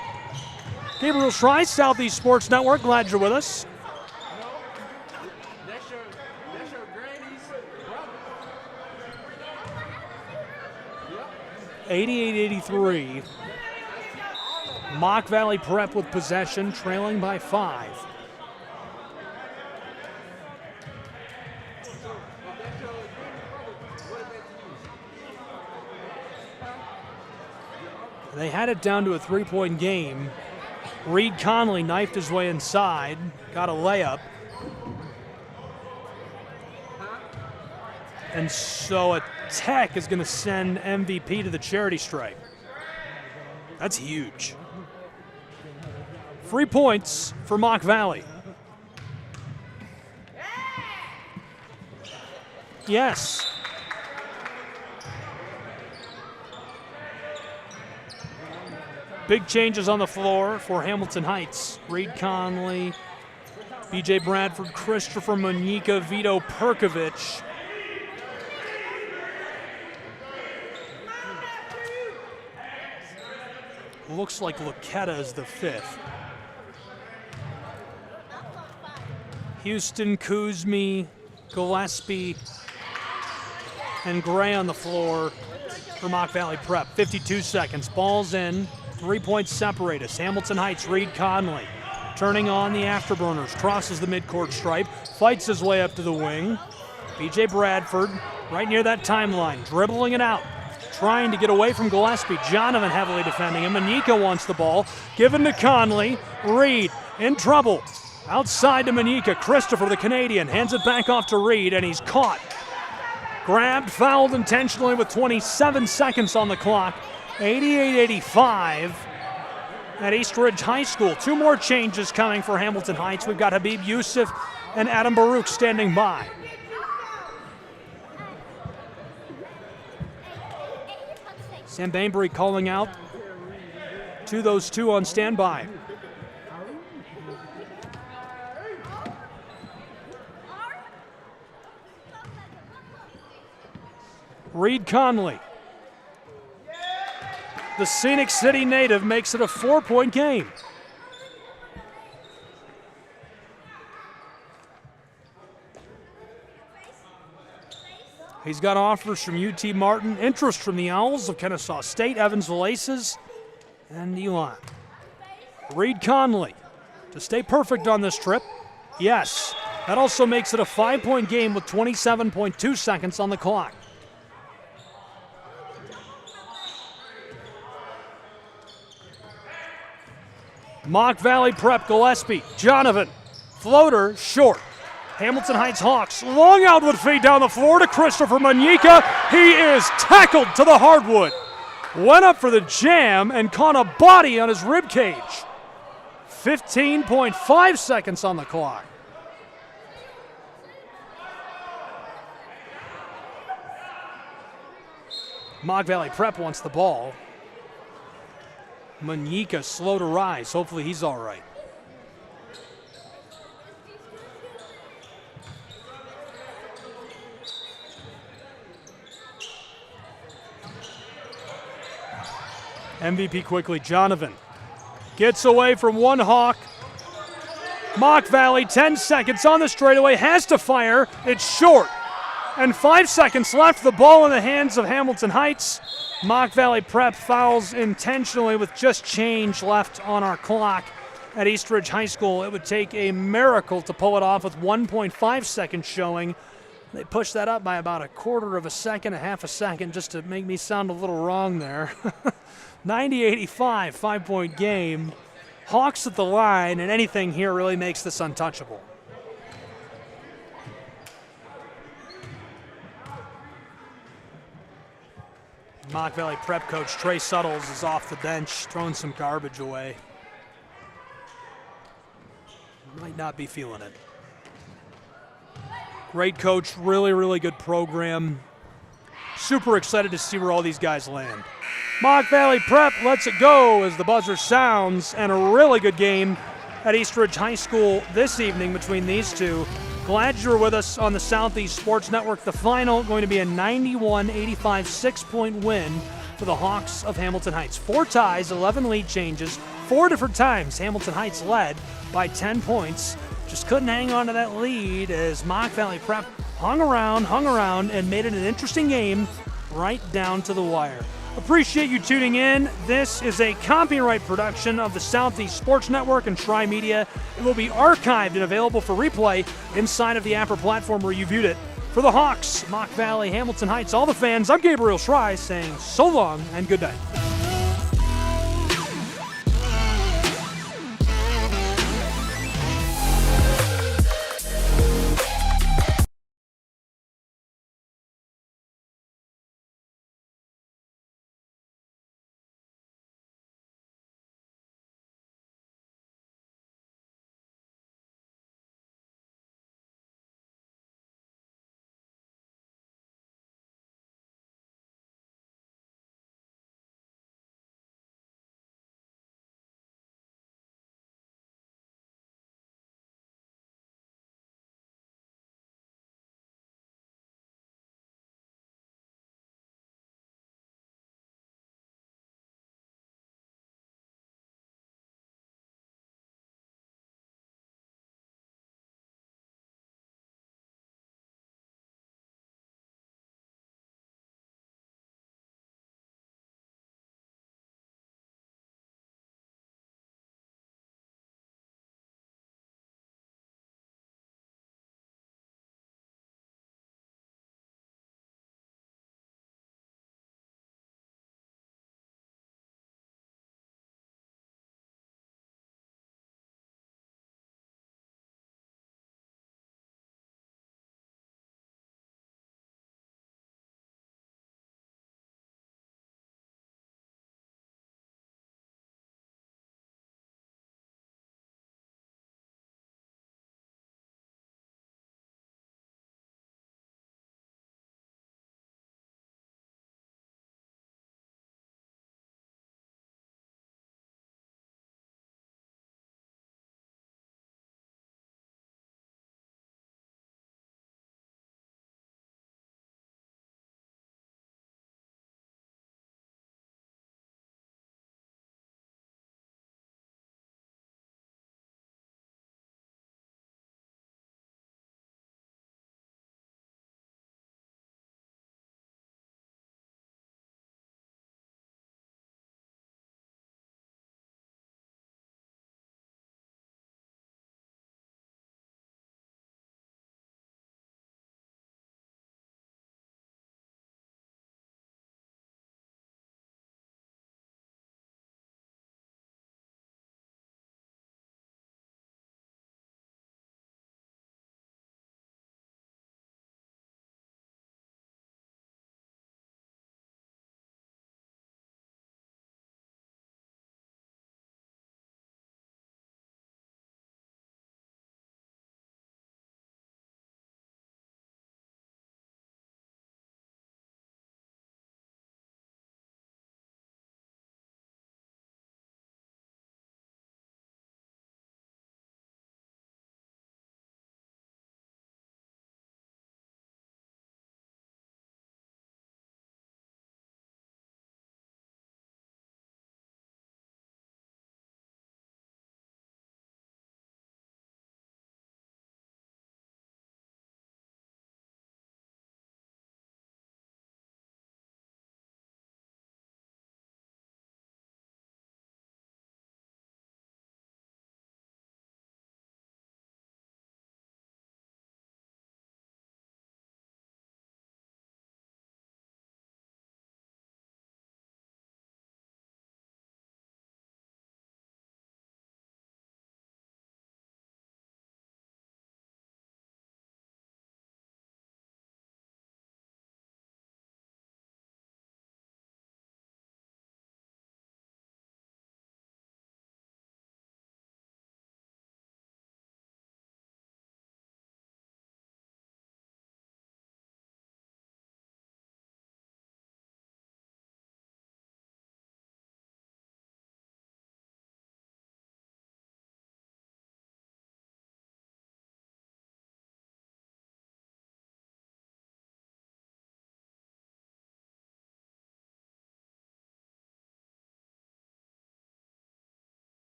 Gabriel Schrei, Southeast Sports Network, glad you're with us. (88-83). Mock Valley Prep with possession, trailing by 5. They had it down to a 3-point game. Reed Conley knifed his way inside, got a layup. And so a Tech is going to send MVP to the charity stripe. That's huge. Free points for Mock Valley. Yes. Big changes on the floor for Hamilton Heights. Reed Conley, BJ Bradford, Christopher Monika, Vito Perkovic. Looks like Luqueta is the 5th. Houston, Kuzmi, Gillespie, and Gray on the floor for Mock Valley Prep. 52 seconds, ball's in. 3 points separate us. Hamilton Heights, Reed Conley turning on the afterburners, crosses the midcourt stripe, fights his way up to the wing. BJ Bradford right near that timeline, dribbling it out, trying to get away from Gillespie. Jonovan heavily defending him. Monika wants the ball, given to Conley. Reed in trouble. Outside to Monika. Christopher, the Canadian, hands it back off to Reed, and he's caught. Grabbed, fouled intentionally with 27 seconds on the clock. 88-85 at Eastridge High School. 2 more changes coming for Hamilton Heights. We've got Habib Youssef and Adam Baruch standing by. Sam Bainbury calling out to those 2 on standby. Reed Conley. The Scenic City native makes it a 4-point game. He's got offers from UT Martin, interest from the Owls of Kennesaw State, Evansville Aces, and Elon. Reed Conley to stay perfect on this trip. Yes, that also makes it a 5-point game with 27.2 seconds on the clock. Mock Valley Prep, Gillespie, Jonovan, floater, short. Hamilton Heights Hawks, long outward feed down the floor to Christopher Manyika. He is tackled to the hardwood. Went up for the jam and caught a body on his rib cage. 15.5 seconds on the clock. Mock Valley Prep wants the ball. Manyika slow to rise. Hopefully he's all right. MVP quickly, Jonovan gets away from one Hawk. Mock Valley, 10 seconds on the straightaway, has to fire. It's short. And 5 seconds left. The ball in the hands of Hamilton Heights. Mock Valley Prep fouls intentionally with just change left on our clock at East Ridge High School. It would take a miracle to pull it off with 1.5 seconds showing. They pushed that up by about a quarter of a second, a half a second, just to make me sound a little wrong there. 90-85, 5-point game. Hawks at the line, and anything here really makes this untouchable. Mock Valley Prep coach Trey Suttles is off the bench, throwing some garbage away. Might not be feeling it. Great coach, really, really good program. Super excited to see where all these guys land. Mock Valley Prep lets it go as the buzzer sounds, and a really good game at East Ridge High School this evening between these two. Glad you're with us on the Southeast Sports Network. The final going to be a 91-85 6-point win for the Hawks of Hamilton Heights. 4 ties, 11 lead changes, 4 different times Hamilton Heights led by 10 points. Just couldn't hang on to that lead as Mock Valley Prep hung around, and made it an interesting game right down to the wire. Appreciate you tuning in. This is a copyright production of the Southeast Sports Network and Tri Media. It will be archived and available for replay inside of the Apple platform where you viewed it. For the Hawks, Mock Valley, Hamilton Heights, all the fans, I'm Gabriel Schry saying so long and good night.